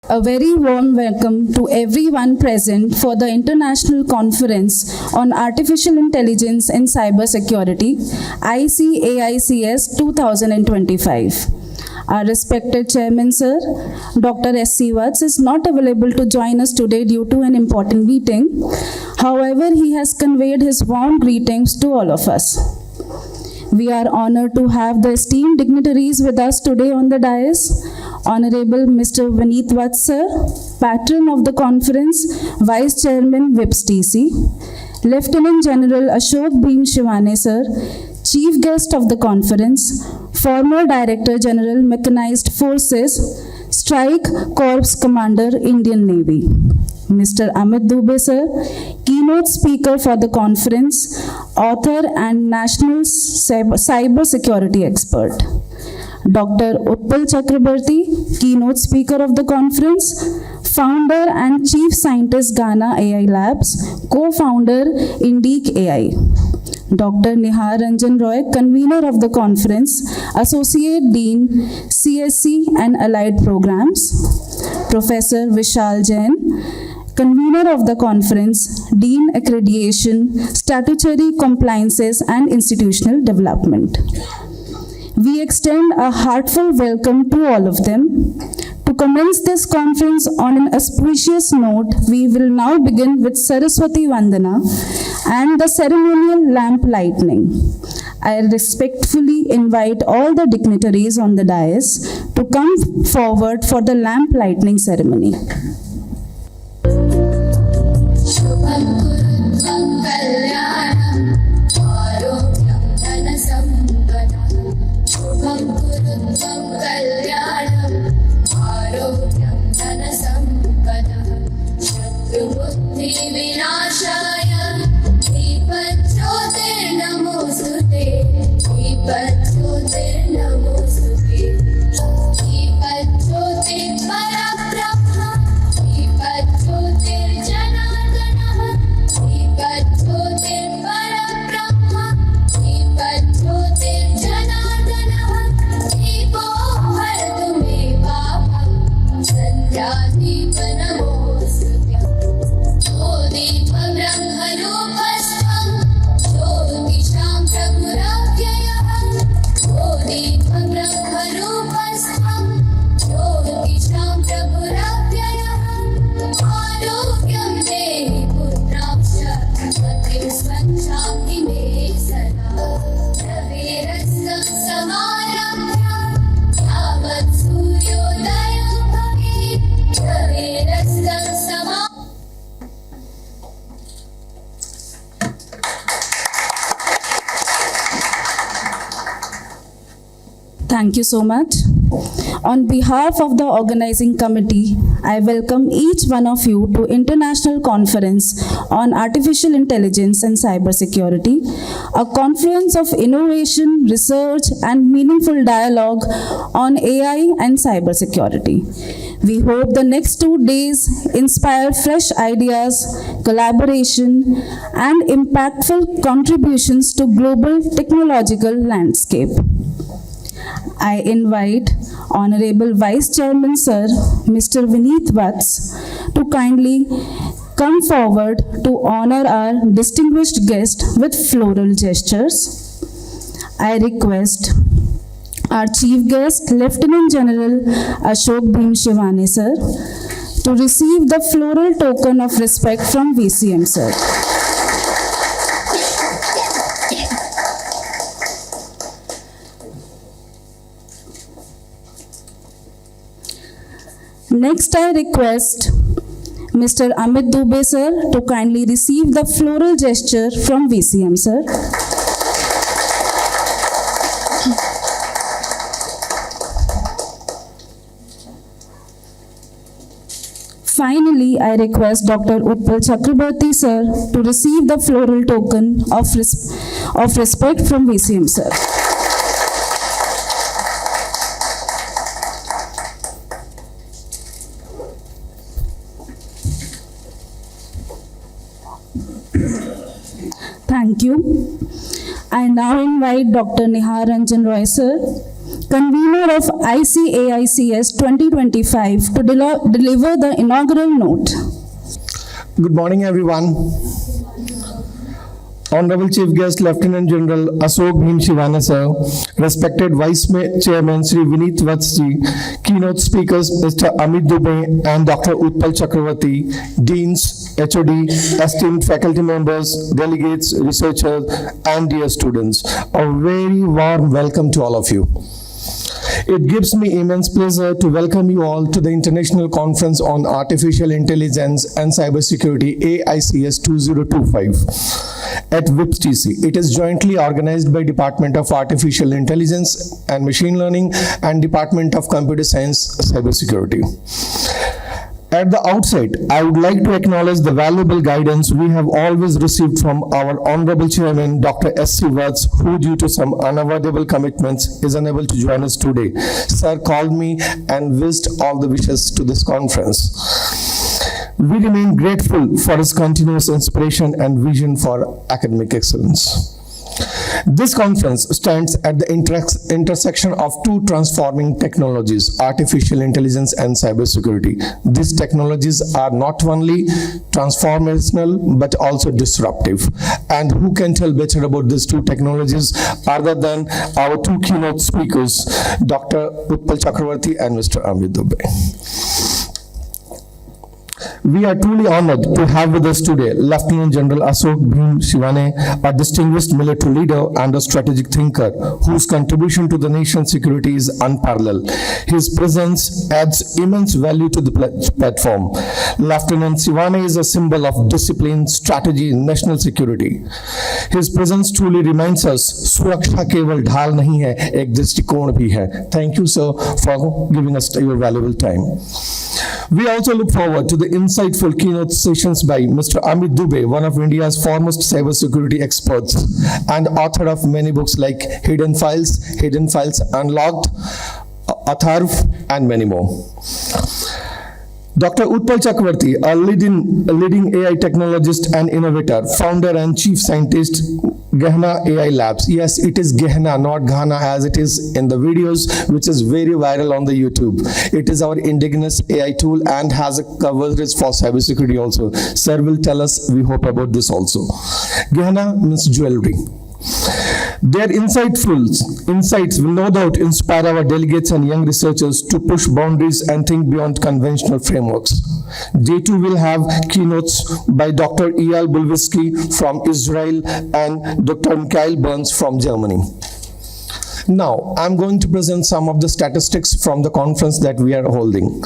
A very warm welcome to everyone present for the International Conference on Artificial Intelligence and Cybersecurity, ICAICS 2025. Our respected Chairman, Sir, Dr. 𝗜𝗖𝗦, is not available to join us today due to an important meeting. However, he has conveyed his warm greetings to all of us. We are honored to have the esteemed dignitaries with us today on the dais. Honorable Mr. 𝗜𝗖𝗦, Sir, Patron of the Conference, Vice Chairman VIPS TC, Lieutenant General 𝗜𝗖𝗔𝗜𝗖𝗦, Sir, Chief Guest of the Conference, former Director General Mechanized Forces, Strike Corps Commander, Indian Navy. Mr. 𝗜𝗖𝗦 Dubey, Sir, Keynote Speaker for the Conference, Author and National Cyber Security Expert. Dr. 𝗜𝗖𝗔𝗜𝗖𝗦, Keynote Speaker of the Conference, Founder and Chief Scientist, Ghana AI Labs, Co-Founder, Engg AI. Dr. 𝗜𝗖𝗔𝗜𝗖𝗦, Convener of the Conference, Associate Dean, CSC and Allied Programs. Professor 𝗜𝗖𝗔𝗜𝗖𝗦, Convener of the Conference, Dean Accreditation, Statutory Compliances and Institutional Development. We extend a heartfelt welcome to all of them. To commence this conference on an auspicious note, we will now begin with Saraswati Vandana and the ceremonial lamp lighting. I respectfully invite all the dignitaries on the dais to come forward for the lamp lighting ceremony. Thank you so much. On behalf of the organizing committee, I welcome each one of you to International Conference on Artificial Intelligence and Cybersecurity, a conference of innovation, research, and meaningful dialogue on AI and cybersecurity. We hope the next 2 days inspire fresh ideas, collaboration, and impactful contributions to global technological landscape. I invite Honorable Vice Chairman, Sir, Mr. 𝗜𝗖𝗦, to kindly come forward to honor our distinguished guest with floral gestures. I request our Chief Guest, Lieutenant General 𝗜𝗖𝗦𝗫𝗓𝗓, Sir, to receive the floral token of respect from VCM, Sir. Next, I request Mr. 𝗜𝗦𝗫𝗓𝗓 Dubey, Sir, to kindly receive the floral gesture from VCM, Sir. Finally, I request Dr. 𝗜𝗖𝗔𝗜𝗖𝗦, Sir, to receive the floral token of respect from VCM, Sir. Thank you. I now invite Dr. 𝗜𝗖𝗔𝗜𝗓𝗓, sir, convener of ICAICS 2025, to deliver the inaugural note. Good morning, everyone. Honorable Chief Guest Lieutenant General 𝗜𝗖𝗔𝗜𝗖𝗦 sir, respected Vice Chairman Sri 𝗜𝗖𝗔𝗜𝗖𝗦, keynote speakers Mr. 𝗜𝗖𝗔𝗜𝗖𝗦 and Dr. 𝗜𝗖𝗔𝗜𝗖𝗦, Deans, HOD, esteemed faculty members, delegates, researchers, and dear students, a very warm welcome to all of you. It gives me immense pleasure to welcome you all to the International Conference on Artificial Intelligence and Cybersecurity AICS 2025 at VIPS. It is jointly organized by Department of Artificial Intelligence and Machine Learning and Department of Computer Science Cybersecurity. At the outset, I would like to acknowledge the valuable guidance we have always received from our Honorable Chairman, Dr. 𝗜𝗖𝗦, who due to some unavoidable commitments is unable to join us today. Sir called me and wished all the wishes to this conference. We remain grateful for his continuous inspiration and vision for academic excellence. This conference stands at the intersection of two transforming technologies, artificial intelligence and cybersecurity. These technologies are not only transformational but also disruptive. And who can tell better about these two technologies other than our two keynote speakers, Dr. 𝗜𝗖𝗔𝗜𝗖𝗦 and Mr. 𝗜𝗖𝗔𝗜𝗖𝗦. We are truly honored to have with us today Lieutenant General 𝗜𝗖𝗔𝗜𝗖𝗦, a distinguished military leader and a strategic thinker whose contribution to the nation's security is unparalleled. His presence adds immense value to the platform. Lieutenant 𝗜𝗖𝗦 is a symbol of discipline, strategy, and national security. His presence truly reminds us, सुरक्षा केवल ढाल नहीं है, एक दृष्टिकोण भी है. Thank you, sir, for giving us your valuable time. We also look forward to the insightful keynote sessions by Mr. 𝗜𝗖𝗔𝗜𝗖𝗦, one of India's foremost cybersecurity experts and author of many books like Hidden Files Unlocked, 𝗜𝗖𝗔𝗜𝗖𝗦, and many more. Dr. 𝗜𝗖𝗔𝗜𝗖𝗦, a leading AI technologist and innovator, founder and chief scientist, 𝗜𝗖𝗦 AI Labs. Yes, it is 𝗜𝗖𝗦, not Ghana, as it is in the videos, which is very viral on the YouTube. It is our indigenous AI tool and has a coverage for cybersecurity also. Sir will tell us, we hope, about this also. 𝗜𝗖𝗦 means jewelry. Their insights will no doubt inspire our delegates and young researchers to push boundaries and think beyond conventional frameworks. Day 2 will have keynotes by Dr. 𝗜𝗖𝗔𝗜𝗖𝗦 from Israel and Dr. 𝗜𝗖𝗔𝗜𝗖𝗦 from Germany. Now, I'm going to present some of the statistics from the conference that we are holding.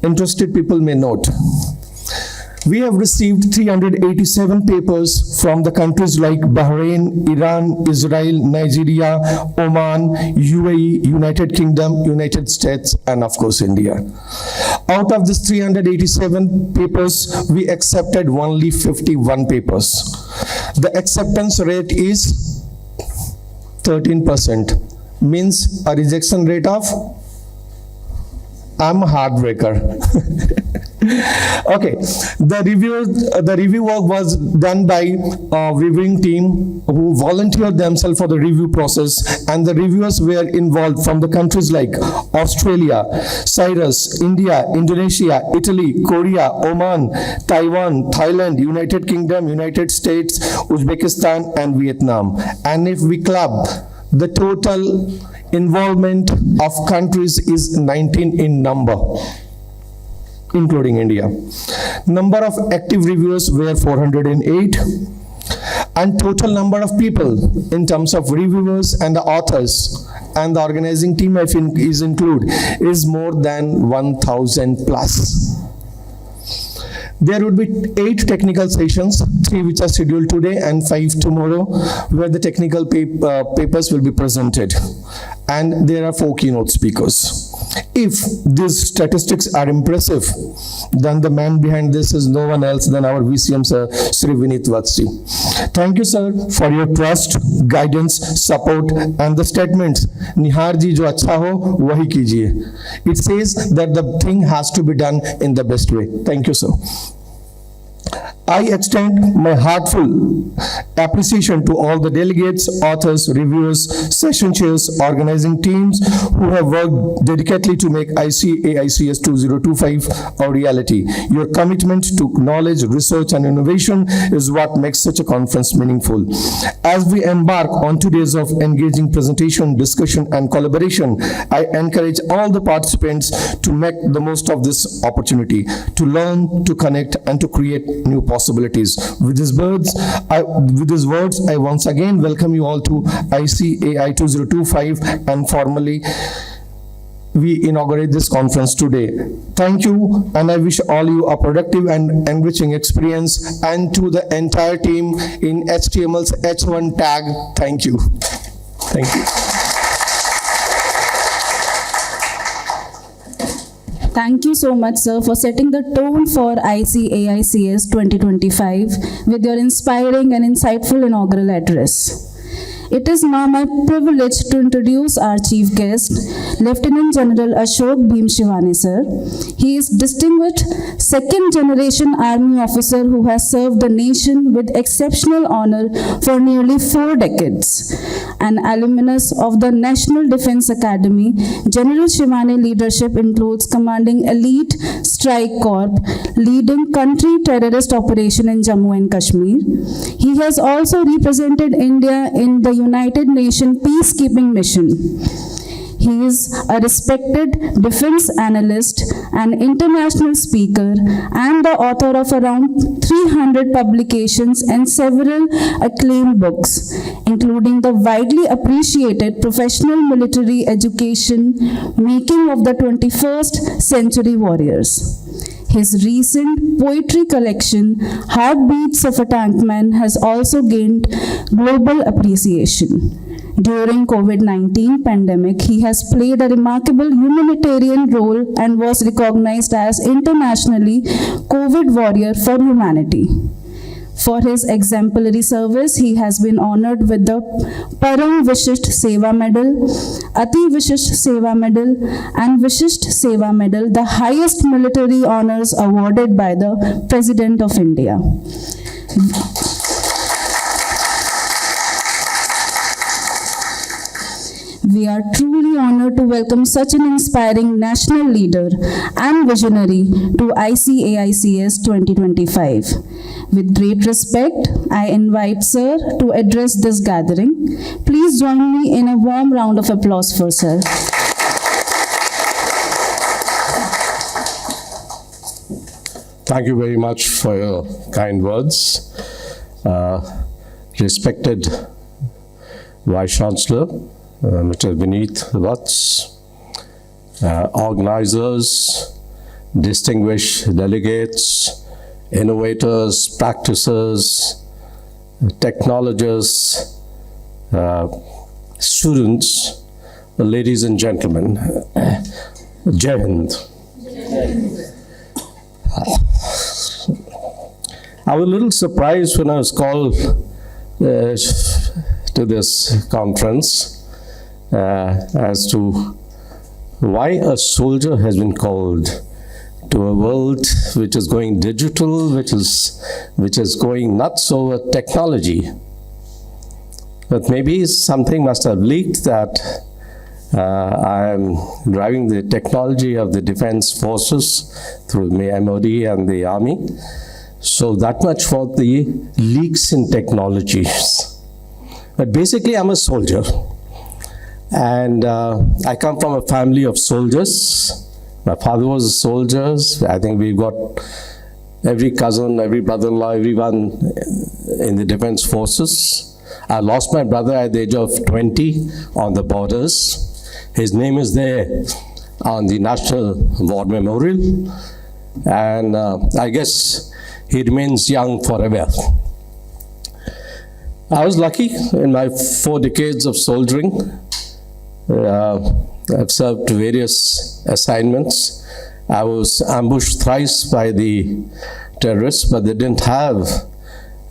Interested people may note. We have received 387 papers from the countries like Bahrain, Iran, Israel, Nigeria, Oman, UAE, United Kingdom, United States, and of course India. Out of this 387 papers, we accepted only 51 papers. The acceptance rate is 13%, means a rejection rate of, I'm a heartbreaker. Okay, the review work was done by a reviewing team who volunteered themselves for the review process, and the reviewers were involved from the countries like Australia, Cyprus, India, Indonesia, Italy, Korea, Oman, Taiwan, Thailand, United Kingdom, United States, Uzbekistan, and Vietnam. And if we club, the total involvement of countries is 19 in number, including India. Number of active reviewers were 408, and total number of people in terms of reviewers and the authors and the organizing team, I think, is more than 1,000 plus. There would be 8 technical sessions, 3 which are scheduled today and 5 tomorrow, where the technical papers will be presented. And there are 4 keynote speakers. If these statistics are impressive, then the man behind this is no one else than our VCM sir, Sri 𝗜𝗖𝗦𝗬𝗓𝗓. Thank you, sir, for your trust, guidance, support, and the statements, निहार जी जो अच्छा हो वही कीजिए. It says that the thing has to be done in the best way. Thank you, sir. I extend my heartfelt appreciation to all the delegates, authors, reviewers, session chairs, organizing teams who have worked dedicatedly to make ICAICS 2025 a reality. Your commitment to knowledge, research, and innovation is what makes such a conference meaningful. As we embark on 2 days of engaging presentation, discussion, and collaboration, I encourage all the participants to make the most of this opportunity, to learn, to connect, and to create new possibilities. With these words, I once again welcome you all to ICAI 2025 and formally we inaugurate this conference today. Thank you, and I wish all you a productive and enriching experience, and to the entire team in HTML's H1 tag, thank you. Thank you. Thank you so much, sir, for setting the tone for ICAICS 2025 with your inspiring and insightful inaugural address. It is now my privilege to introduce our chief guest, Lieutenant General 𝗜𝗖𝗦, sir. He is distinguished second-generation Army officer who has served the nation with exceptional honor for nearly 4 decades. An alumnus of the National Defense Academy, General 𝗜𝗑𝗦 leadership includes commanding elite strike corps, leading country terrorist operation in Jammu and Kashmir. He has also represented India in the United Nations peacekeeping mission. He is a respected defense analyst, an international speaker, and the author of around 300 publications and several acclaimed books, including the widely appreciated Professional Military Education, Making of the 21st Century Warriors. His recent poetry collection, Heartbeats of a Tankman, has also gained global appreciation. During COVID-19 pandemic, he has played a remarkable humanitarian role and was recognized as internationally COVID warrior for humanity. For his exemplary service, he has been honored with the Param Vishisht Seva Medal, Ati Vishisht Seva Medal, and Vishisht Seva Medal, the highest military honors awarded by the President of India. We are truly honored to welcome such an inspiring national leader and visionary to ICAICS 2025. With great respect, I invite Sir to address this gathering. Please join me in a warm round of applause for Sir. Thank you very much for your kind words. Respected Vice Chancellor, Mr. 𝗜𝗖𝗦, organizers, distinguished delegates, innovators, practitioners, technologists, students, ladies and gentlemen, Jai Hind. I was a little surprised when I was called to this conference as to why a soldier has been called to a world which is going digital, which is going nuts over technology. But maybe something must have leaked that I am driving the technology of the defense forces through the MOD and the Army. So that much for the leaks in technologies. But basically, I'm a soldier. And I come from a family of soldiers. My father was a soldier. I think we've got every cousin, every brother-in-law, everyone in the defense forces. I lost my brother at the age of 20 on the borders. His name is there on the National War Memorial. And I guess he remains young forever. I was lucky in my 4 decades of soldiering. I've served various assignments. I was ambushed thrice by the terrorists, but they didn't have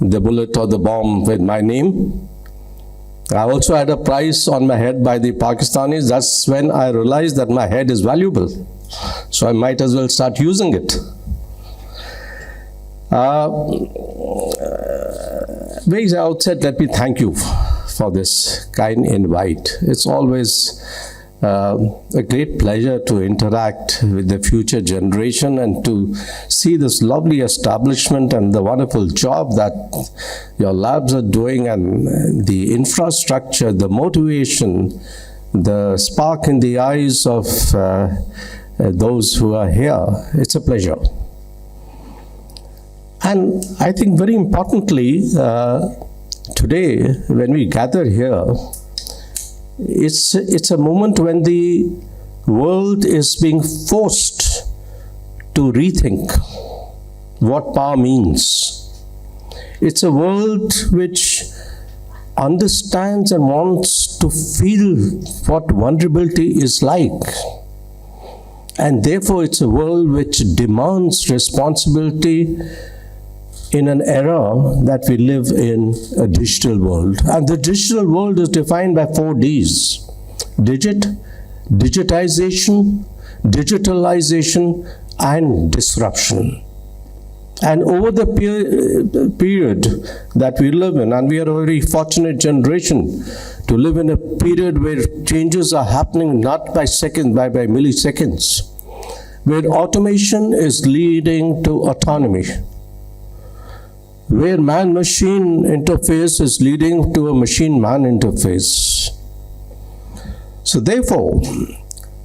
the bullet or the bomb with my name. I also had a price on my head by the Pakistanis. That's when I realized that my head is valuable. So I might as well start using it. Very outset, let me thank you for this kind invite. It's always a great pleasure to interact with the future generation and to see this lovely establishment and the wonderful job that your labs are doing, and the infrastructure, the motivation, the spark in the eyes of those who are here. It's a pleasure. And I think very importantly, today when we gather here, it's a moment when the world is being forced to rethink what power means. It's a world which understands and wants to feel what vulnerability is like. And therefore, it's a world which demands responsibility in an era that we live in, a digital world. And the digital world is defined by 4 Ds: digitization, digitalization, and disruption. And over the period that we live in, and we are a very fortunate generation to live in a period where changes are happening not by seconds, but by milliseconds, where automation is leading to autonomy, where man-machine interface is leading to a machine-man interface. So therefore,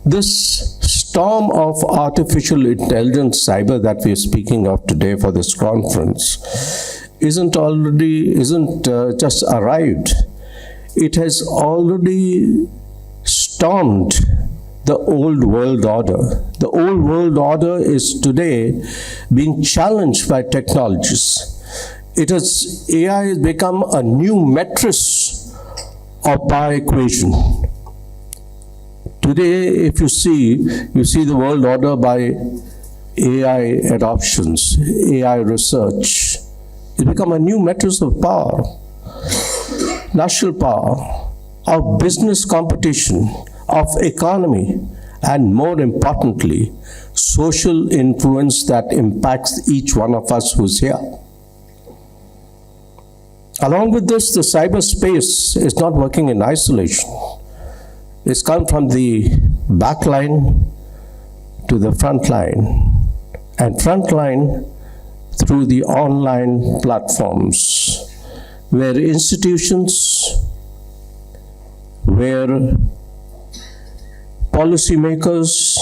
this storm of artificial intelligence, cyber, that we are speaking of today for this conference isn't just arrived. It has already stormed the old world order. The old world order is today being challenged by technologies. AI has become a new mattress of power equation. Today, if you see the world order by AI adoptions, AI research. It's become a new mattress of power, national power, of business competition, of economy, and more importantly, social influence that impacts each one of us who's here. Along with this, the cyberspace is not working in isolation. It's come from the back line to the front line, and front line through the online platforms, where institutions, where policymakers,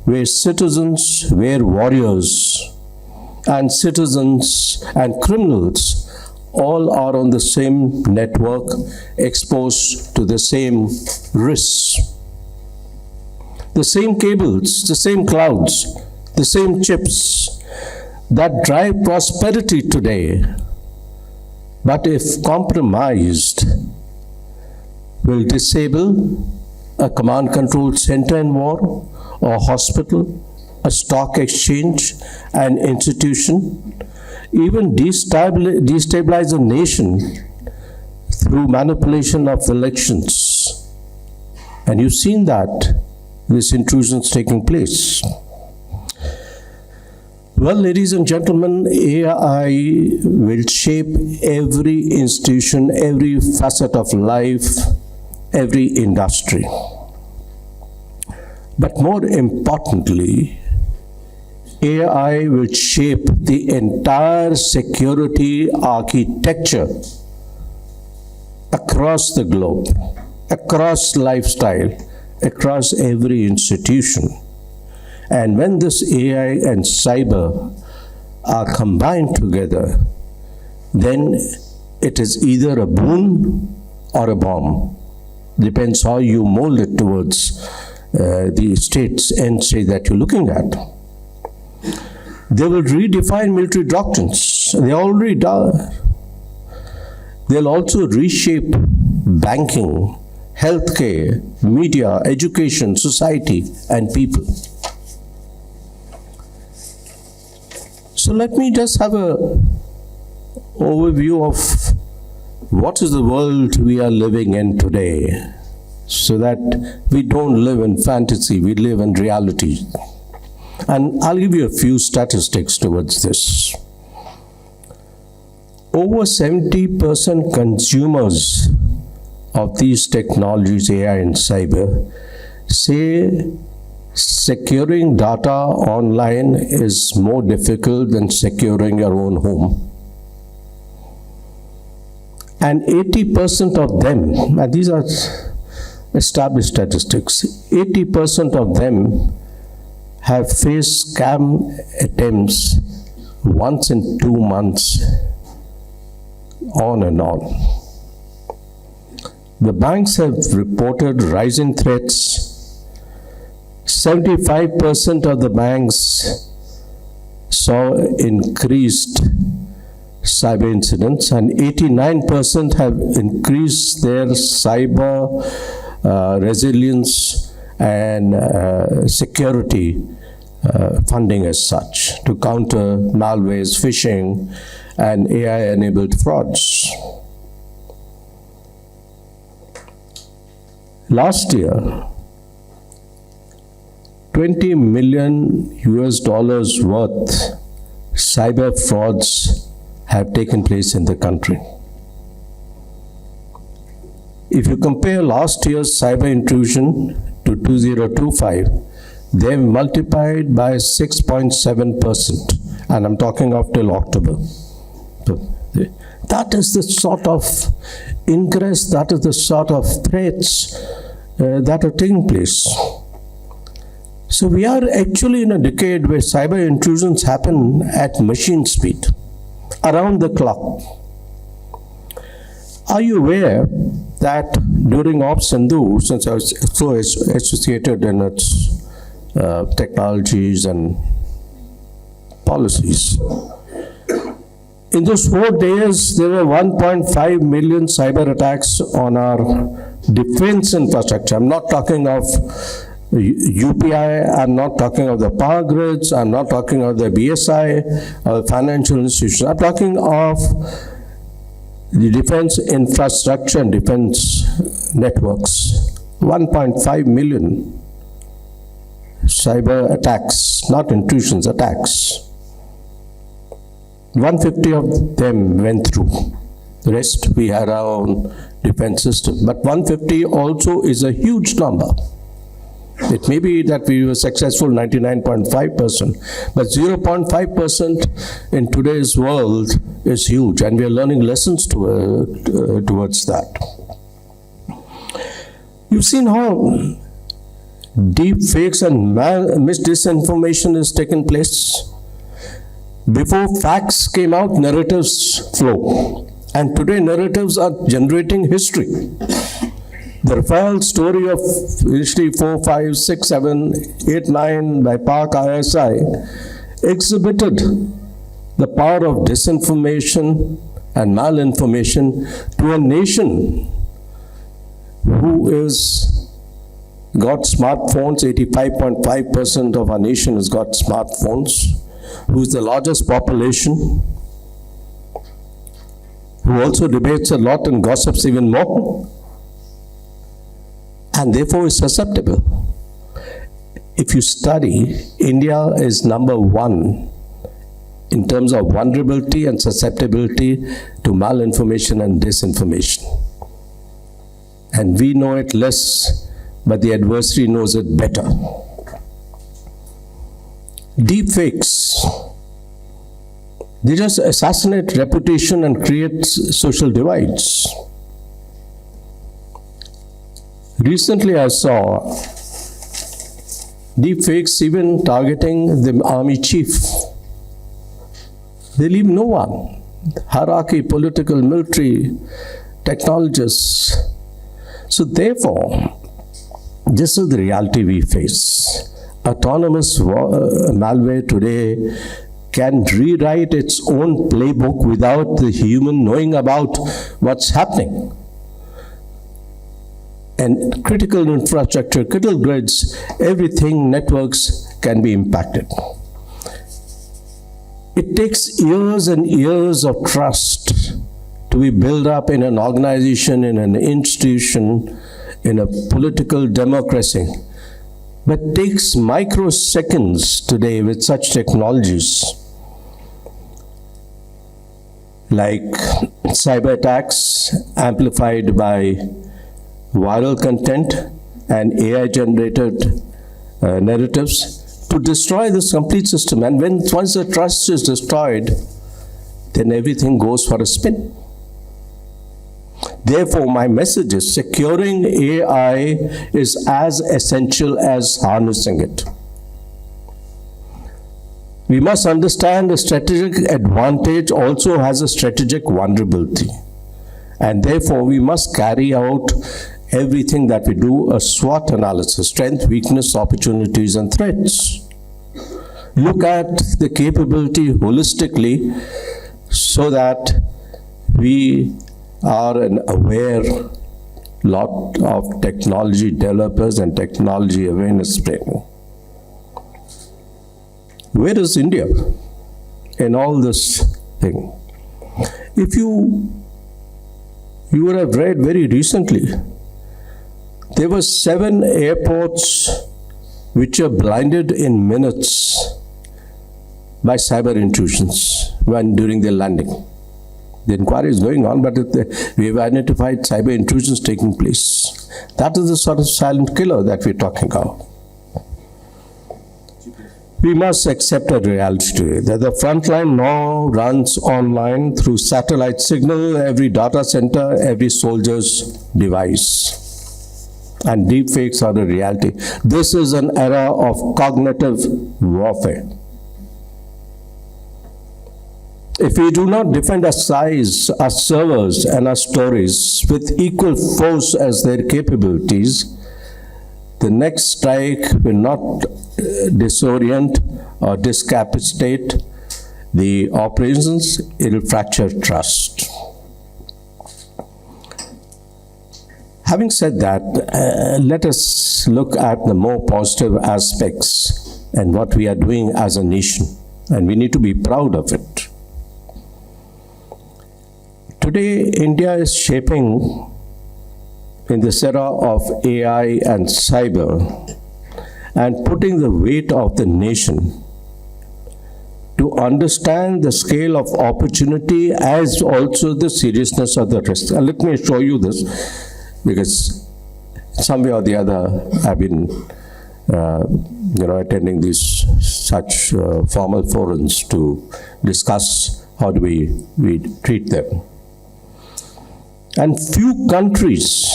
where citizens, where warriors, and citizens and criminals all are on the same network, exposed to the same risks. The same cables, the same clouds, the same chips that drive prosperity today, but if compromised, will disable a command control center in war, or hospital, a stock exchange, an institution, even destabilize a nation through manipulation of elections. And you've seen that this intrusion is taking place. Well, ladies and gentlemen, AI will shape every institution, every facet of life, every industry. But more importantly, AI will shape the entire security architecture across the globe, across lifestyle, across every institution. And when this AI and cyber are combined together, then it is either a boon or a bomb. Depends how you mold it towards the state's end state that you're looking at. They will redefine military doctrines. They already do. They'll also reshape banking, healthcare, media, education, society, and people. So let me just have an overview of what is the world we are living in today, so that we don't live in fantasy, we live in reality. And I'll give you a few statistics towards this. over 70% consumers of these technologies, AI and cyber, say securing data online is more difficult than securing your own home. And 80% of them, and these are established statistics, 80% of them have faced scam attempts once in 2 months, on and on. The banks have reported rising threats. 75% of the banks saw increased cyber incidents, and 89% have increased their cyber resilience and security funding as such to counter malwares, phishing, and AI-enabled frauds. Last year, 20 million US dollars worth cyber frauds have taken place in the country. If you compare last year's cyber intrusion to 2025, they've multiplied by 6.7%, and I'm talking of till October. So, that is the sort of ingress, that is the sort of threats that are taking place. So we are actually in a decade where cyber intrusions happen at machine speed, around the clock. Are you aware that during 𝗜𝗖𝗦, since I was so associated in its technologies and policies, in those 4 days, there were 1.5 million cyber attacks on our defense infrastructure. I'm not talking of UPI, I'm not talking of the power grids, I'm not talking of the BSI or the financial institutions. I'm talking of the defense infrastructure and defense networks. 1.5 million cyber attacks, not intrusions, attacks. 150 of them went through. The rest, we had our own defense system. But 150 also is a huge number. It may be that we were successful 99.5%, but 0.5% in today's world is huge, and we are learning lessons towards that. You've seen how deep fakes and misinformation is taking place. Before facts came out, narratives flow. And today narratives are generating history. The Rafale story of history 4, 5, 6, 7, 8, 9 by Park ISI exhibited the power of disinformation and malinformation to a nation who is got smartphones. 85.5% of our nation has got smartphones, who is the largest population, who also debates a lot and gossips even more, and therefore is susceptible. If you study, India is number 1 in terms of vulnerability and susceptibility to malinformation and disinformation. And we know it less, but the adversary knows it better. Deep fakes, they just assassinate reputation and create social divides. Recently I saw deep fakes even targeting the army chief. They leave no one. Hierarchy, political, military, technologists. So therefore, this is the reality we face. Autonomous malware today can rewrite its own playbook without the human knowing about what's happening. And critical infrastructure, critical grids, everything, networks can be impacted. It takes years and years of trust to be built up in an organization, in an institution, in a political democracy. But takes microseconds today with such technologies. like cyber attacks amplified by viral content and AI-generated narratives to destroy this complete system. And once the trust is destroyed, then everything goes for a spin. Therefore, my message is securing AI is as essential as harnessing it. We must understand the strategic advantage also has a strategic vulnerability. And therefore, we must carry out everything that we do, a SWOT analysis, strength, weakness, opportunities, and threats. Look at the capability holistically so that we are an aware lot of technology developers and technology awareness training. Where is India in all this thing? If you would have read very recently, there were 7 airports which are blinded in minutes by cyber intrusions during their landing. The inquiry is going on, but we have identified cyber intrusions taking place. That is the sort of silent killer that we're talking about. We must accept a reality today that the frontline now runs online through satellite signal, every data center, every soldier's device. And deepfakes are a reality. This is an era of cognitive warfare. If we do not defend our size, our servers, and our stories with equal force as their capabilities, the next strike will not disorient or discapacitate the operations, it will fracture trust. Having said that, let us look at the more positive aspects and what we are doing as a nation, and we need to be proud of it. Today, India is shaping in this era of AI and cyber and putting the weight of the nation to understand the scale of opportunity as also the seriousness of the risk. And let me show you this, because some way or the other I've been attending these such formal forums to discuss how do we treat them. And few countries,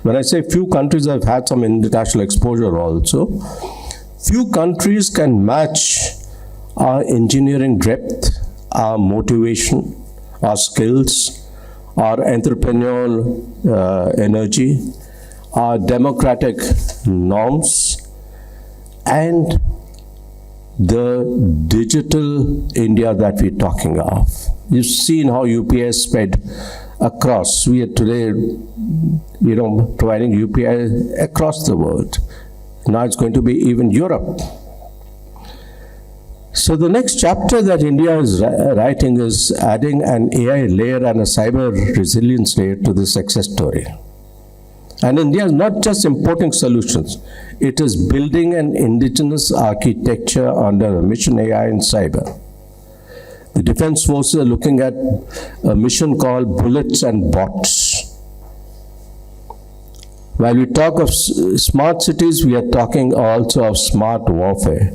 when I say few countries, I've had some international exposure also, few countries can match our engineering depth, our motivation, our skills, our entrepreneurial energy, our democratic norms, and the digital India that we're talking of. You've seen how UPI spread across. We are today, providing UPI across the world. Now it's going to be even Europe. So the next chapter that India is writing is adding an AI layer and a cyber resilience layer to the success story. And India is not just importing solutions, it is building an indigenous architecture under a mission AI and cyber. The defense forces are looking at a mission called bullets and bots. While we talk of smart cities, we are talking also of smart warfare.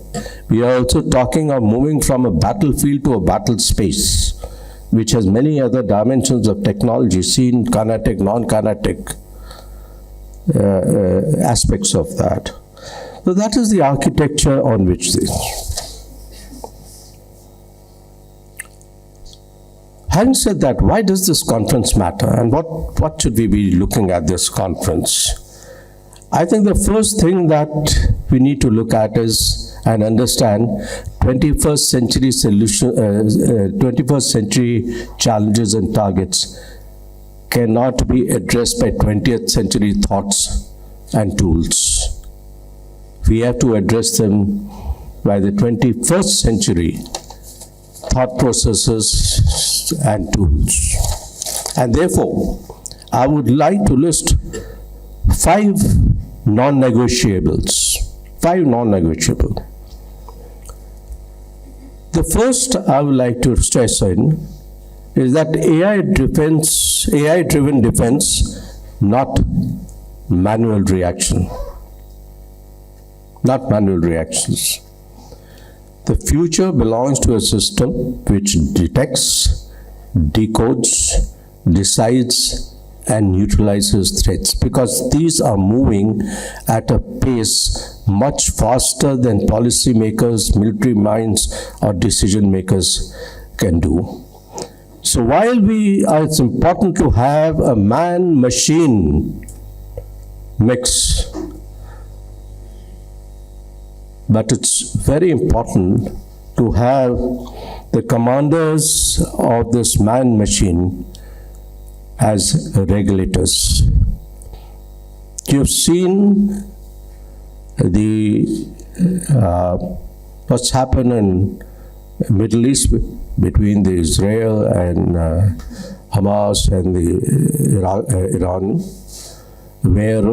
We are also talking of moving from a battlefield to a battle space, which has many other dimensions of technology, seen kinetic, non-kinetic aspects of that. So that is the architecture on which this. Having said that, why does this conference matter, and what should we be looking at this conference? I think the first thing that we need to look at is and understand 21st century 21st century challenges and targets cannot be addressed by 20th century thoughts and tools. We have to address them by the 21st century thought processes and tools. And therefore, I would like to list 5 non-negotiables. 5 non-negotiables. The first I would like to stress in is that AI-driven defense, not manual reaction. Not manual reactions. The future belongs to a system which detects, decodes, decides, and neutralizes threats, because these are moving at a pace much faster than policymakers, military minds, or decision makers can do. So while it's important to have a man-machine mix, but it's very important to have the commanders of this man-machine as regulators. You've seen what's happened in Middle East between the Israel and Hamas and the Iran, where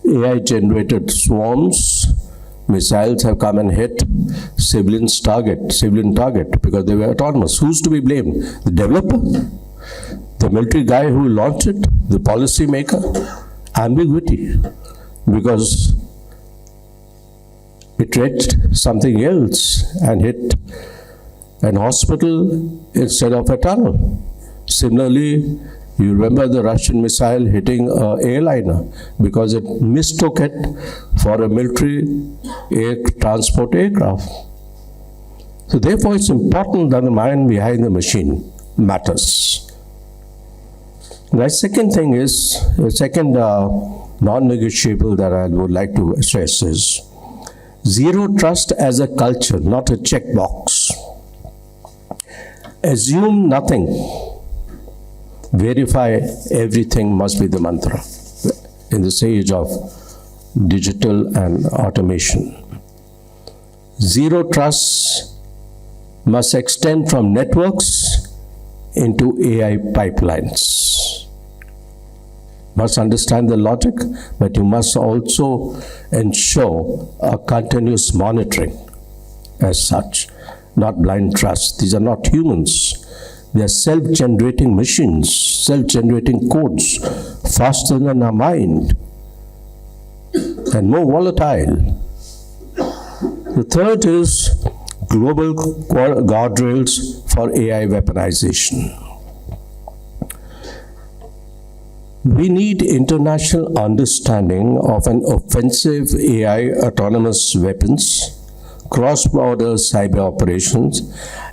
AI-generated swarms, missiles have come and hit civilian target because they were autonomous. Who's to be blamed? The developer? The military guy who launched it? The policy maker? Ambiguity, because it reached something else and hit an hospital instead of a tunnel. Similarly, you remember the Russian missile hitting an airliner because it mistook it for a military transport aircraft. So therefore, it's important that the mind behind the machine matters. The second thing is, the second non-negotiable that I would like to stress is zero trust as a culture, not a checkbox. Assume nothing. Verify everything must be the mantra in this age of digital and automation. Zero trust must extend from networks into AI pipelines. Must understand the logic, but you must also ensure a continuous monitoring as such, not blind trust. These are not humans. They are self-generating machines, self-generating codes, faster than our mind, and more volatile. The third is global guardrails for AI weaponization. We need international understanding of an offensive AI autonomous weapons, cross-border cyber operations,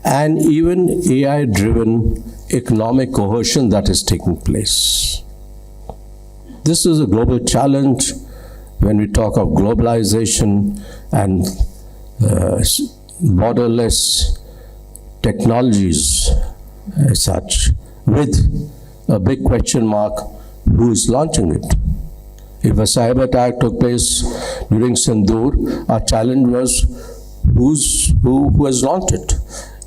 and even AI-driven economic coercion that is taking place. This is a global challenge when we talk of globalization and borderless technologies as such, with a big question mark: who is launching it? If a cyber attack took place during Sindoor, our challenge was who has launched it?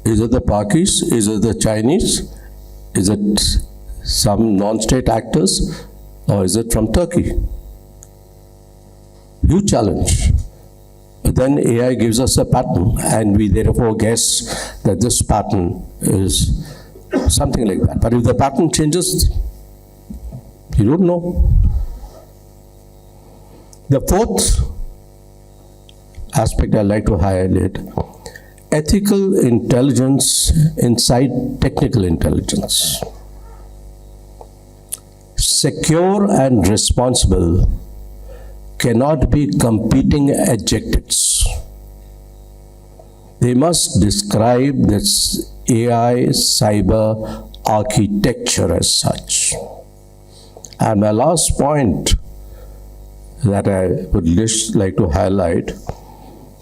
Is it the Pakis? Is it the Chinese? Is it some non-state actors? Or is it from Turkey? Huge challenge. But then AI gives us a pattern, and we therefore guess that this pattern is something like that. But if the pattern changes, you don't know. The fourth aspect I'd like to highlight: ethical intelligence inside technical intelligence. Secure and responsible cannot be competing adjectives. They must describe this AI cyber architecture as such. And my last point that I would like to highlight: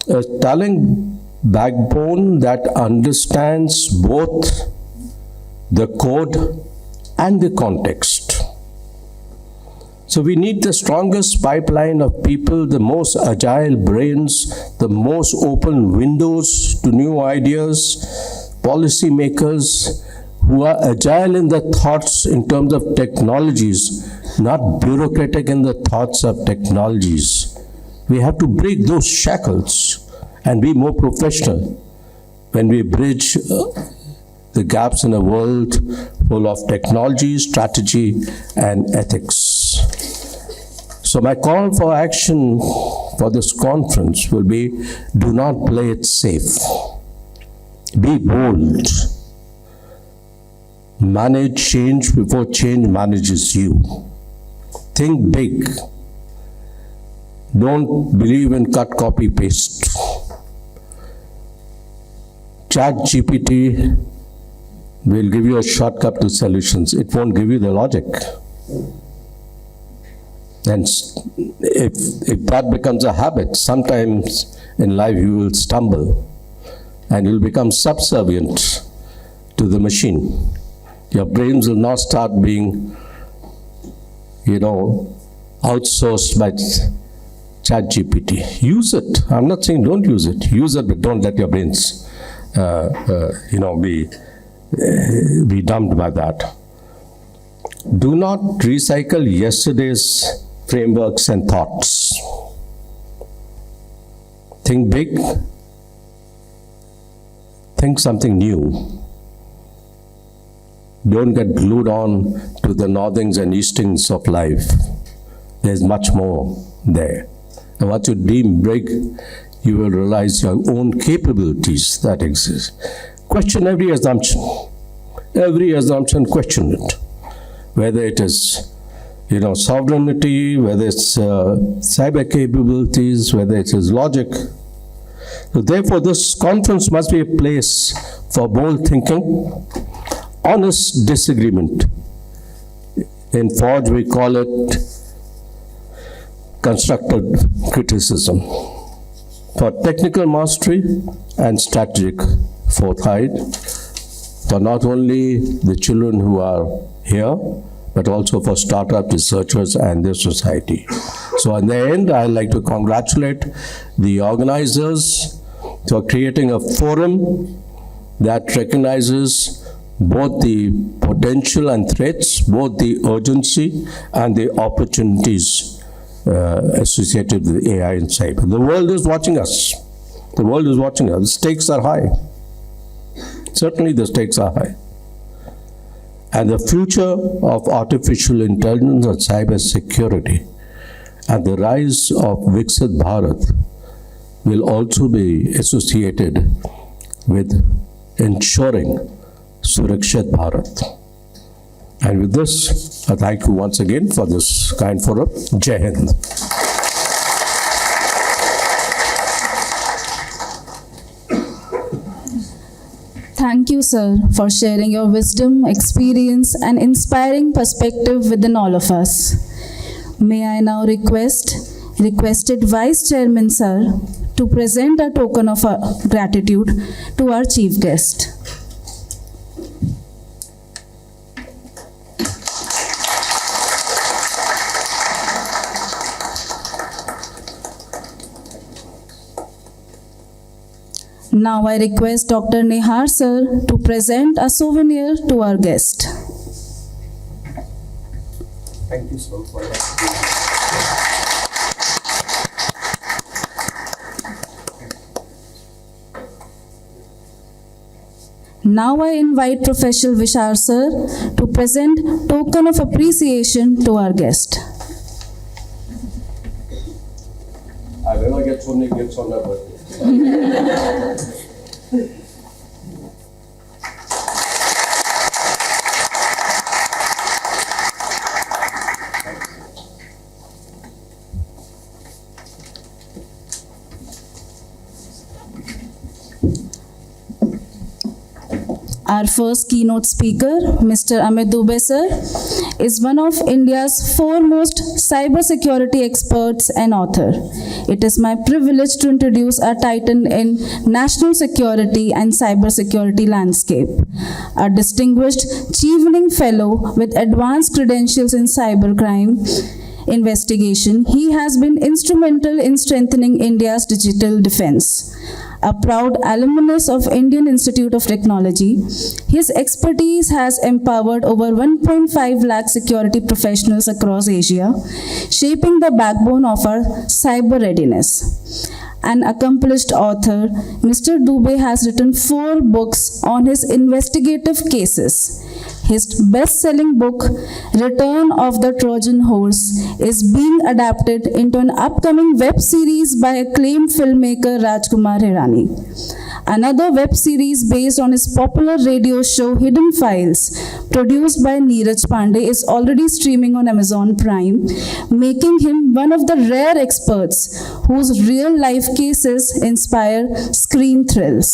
a talent backbone that understands both the code and the context. So we need the strongest pipeline of people, the most agile brains, the most open windows to new ideas, policymakers who are agile in their thoughts in terms of technologies, not bureaucratic in the thoughts of technologies. We have to break those shackles and be more professional when we bridge the gaps in a world full of technology, strategy, and ethics. So my call for action for this conference will be, do not play it safe. Be bold. Manage change before change manages you. Think big. Don't believe in cut, copy, paste. ChatGPT will give you a shortcut to solutions. It won't give you the logic. And if that becomes a habit, sometimes in life you will stumble and you'll become subservient to the machine. Your brains will not start being, outsourced by ChatGPT. Use it. I'm not saying don't use it. Use it, but don't let your brains, be dumbed by that. Do not recycle yesterday's frameworks and thoughts. Think big. Think something new. Don't get glued on to the northings and eastings of life. There's much more there. And once you dream big, you will realize your own capabilities that exist. Question every assumption. Every assumption, question it. Whether it is, sovereignty, whether it's cyber capabilities, whether it is logic. So therefore, this conference must be a place for bold thinking, honest disagreement. In Forge, we call it constructive criticism. For technical mastery and strategic foresight, for not only the children who are here, but also for startup researchers and their society. So in the end, I'd like to congratulate the organizers for creating a forum that recognizes both the potential and threats, both the urgency and the opportunities associated with AI and cyber. The world is watching us. The world is watching us. The stakes are high. Certainly the stakes are high. And the future of artificial intelligence and cyber security and the rise of VIPS Bharat will also be associated with ensuring Surakshit Bharat. And with this, I thank you once again for this kind forum. Jai Hind. Thank you, sir, for sharing your wisdom, experience, and inspiring perspective within all of us. May I now requested Vice Chairman, sir, to present a token of gratitude to our chief guest. Now I request Dr. Nehar sir to present a souvenir to our guest. Thank you so much. Now I invite Professor Vishar sir to present token of appreciation to our guest. I never get so many gifts on my birthday. Our first keynote speaker, Mr. 𝗜𝗖𝗦 sir, is one of India's foremost cybersecurity experts and author. It is my privilege to introduce a titan in national security and cybersecurity landscape, a distinguished Chevening Fellow with advanced credentials in cybercrime investigation. He has been instrumental in strengthening India's digital defense. A proud alumnus of Indian Institute of Technology, his expertise has empowered over 1.5 lakh security professionals across Asia, shaping the backbone of our cyber readiness. An accomplished author, Mr. Dubey has written 4 books on his investigative cases. His best-selling book, Return of the Trojan Horse, is being adapted into an upcoming web series by acclaimed filmmaker Rajkumar Hirani. Another web series based on his popular radio show Hidden Files, produced by Neeraj Pandey, is already streaming on Amazon Prime, making him one of the rare experts whose real-life cases inspire screen thrills.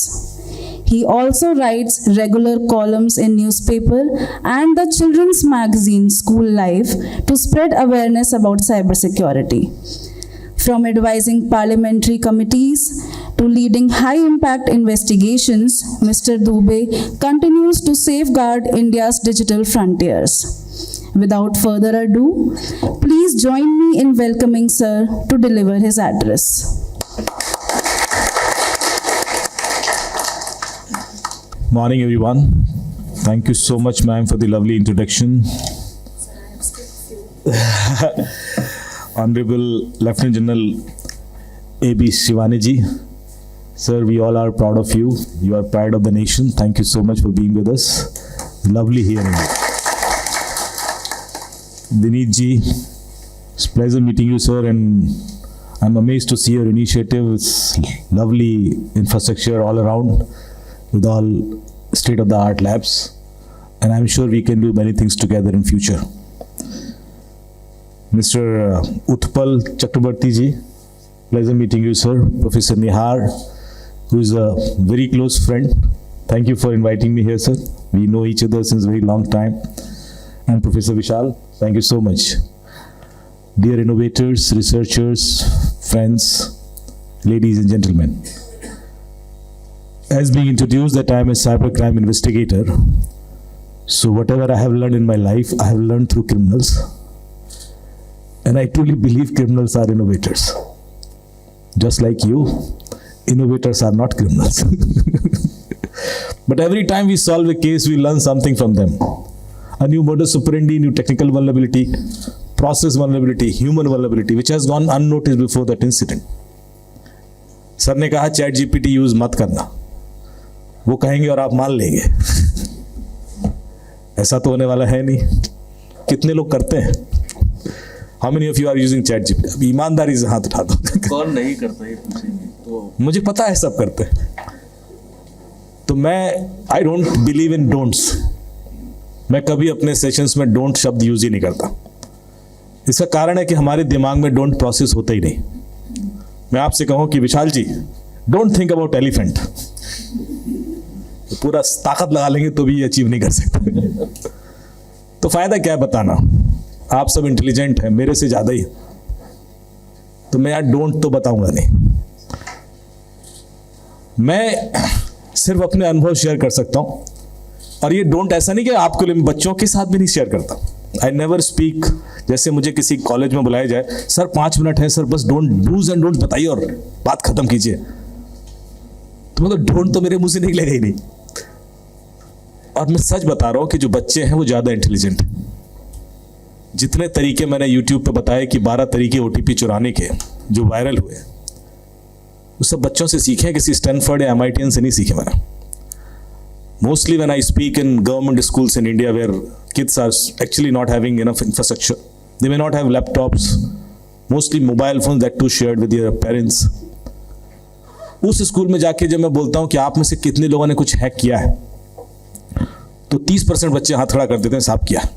He also writes regular columns in newspaper and the children's magazine School Life to spread awareness about cybersecurity. From advising parliamentary committees to leading high-impact investigations, Mr. Dubey continues to safeguard India's digital frontiers. Without further ado, please join me in welcoming Sir to deliver his address. Morning, everyone. Thank you so much, ma'am, for the lovely introduction. Honorable Lieutenant General 𝗜𝗖𝗦, sir, we all are proud of you. You are pride of the nation. Thank you so much for being with us. Lovely hearing you. Vineet ji, it's a pleasure meeting you, sir, and I'm amazed to see your initiative. It's lovely infrastructure all around with all state-of-the-art labs, and I'm sure we can do many things together in future. Mr. 𝗜𝗖𝗦 ji, pleasure meeting you, sir. Professor Nihar, who is a very close friend. Thank you for inviting me here, sir. We know each other since a very long time. And Professor Vishal, thank you so much. Dear innovators, researchers, friends, ladies and gentlemen. As being introduced that I am a cybercrime investigator, so whatever I have learned in my life, I have learned through criminals. And I truly believe criminals are innovators. Just like you, innovators are not criminals. But every time we solve a case, we learn something from them. A new modus operandi, new technical vulnerability, process vulnerability, human vulnerability, which has gone unnoticed before that incident. Sir ने कहा chat GPT use मत करना, वो कहेंगे और आप मान लेंगे। ऐसा तो होने वाला है नहीं। कितने लोग करते हैं? How many of you are using chat GPT? अब ईमानदारी से हाथ उठा दो। कौन नहीं करता, ये पूछेंगे तो मुझे पता है सब करते हैं। तो मैं I don't believe in don'ts. मैं कभी अपने सेशंस में डोंट शब्द यूज ही नहीं करता। इसका कारण है कि हमारे दिमाग में डोंट प्रोसेस होता ही नहीं। मैं आपसे कहूं कि विशाल जी, डोंट थिंक अबाउट एलिफेंट, पूरा ताकत लगा लेंगे तो भी ये अचीव नहीं कर सकते। तो फायदा क्या है बताना? आप सब इंटेलिजेंट हैं, मेरे से ज्यादा ही, तो मैं यार डोंट तो बताऊंगा नहीं। मैं सिर्फ अपने अनुभव शेयर कर सकता हूं, और ये डोंट ऐसा नहीं कि आपके लिए, बच्चों के साथ भी नहीं शेयर करता। आई नेवर स्पीक, जैसे मुझे किसी कॉलेज में बुलाया जाए, सर 5 मिनट है सर, बस डोंट डूज एंड डोंट बताइए और बात खत्म कीजिए, तो मतलब डोंट तो मेरे मुंह से निकलेगा ही नहीं। और मैं सच बता रहा हूं कि जो बच्चे हैं वो ज्यादा इंटेलिजेंट हैं। जितने तरीके मैंने यूट्यूब पे बताए कि 12 तरीके ओटीपी चुराने के जो वायरल हुए, वो सब बच्चों से सीखे, किसी स्टैनफोर्ड या MIT से नहीं सीखे मैंने। Mostly when I speak in government schools in India where kids are actually not having enough infrastructure, they may not have laptops, mostly mobile phones that too shared with their parents. उस school में जाके जब मैं बोलता हूँ कि आप में से कितने लोगों ने कुछ हैक किया है, तो 30% बच्चे हाथ खड़ा कर देते हैं, साहब किया।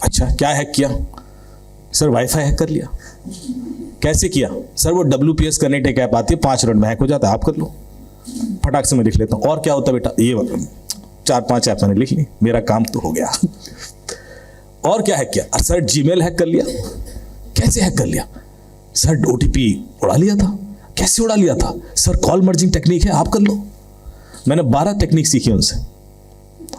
अच्छा, क्या हैक किया? सर वाईफाई हैक कर लिया। कैसे किया? सर वो WPS कनेक्ट एक ऐप आती है, 5 मिनट में हैक हो जाता है, आप कर लो। फटाक से मैं लिख लेता हूँ। और क्या होता है बेटा? ये 4-5 ऐप मैंने लिख ली, मेरा काम तो हो गया। और क्या हैक किया? सर जीमेल हैक कर लिया। कैसे हैक कर लिया? सर OTP उड़ा लिया था। कैसे उड़ा लिया था? सर कॉल मर्जिंग टेक्निक है, आप कर लो। मैंने 12 टेक्निक सीखी उनसे,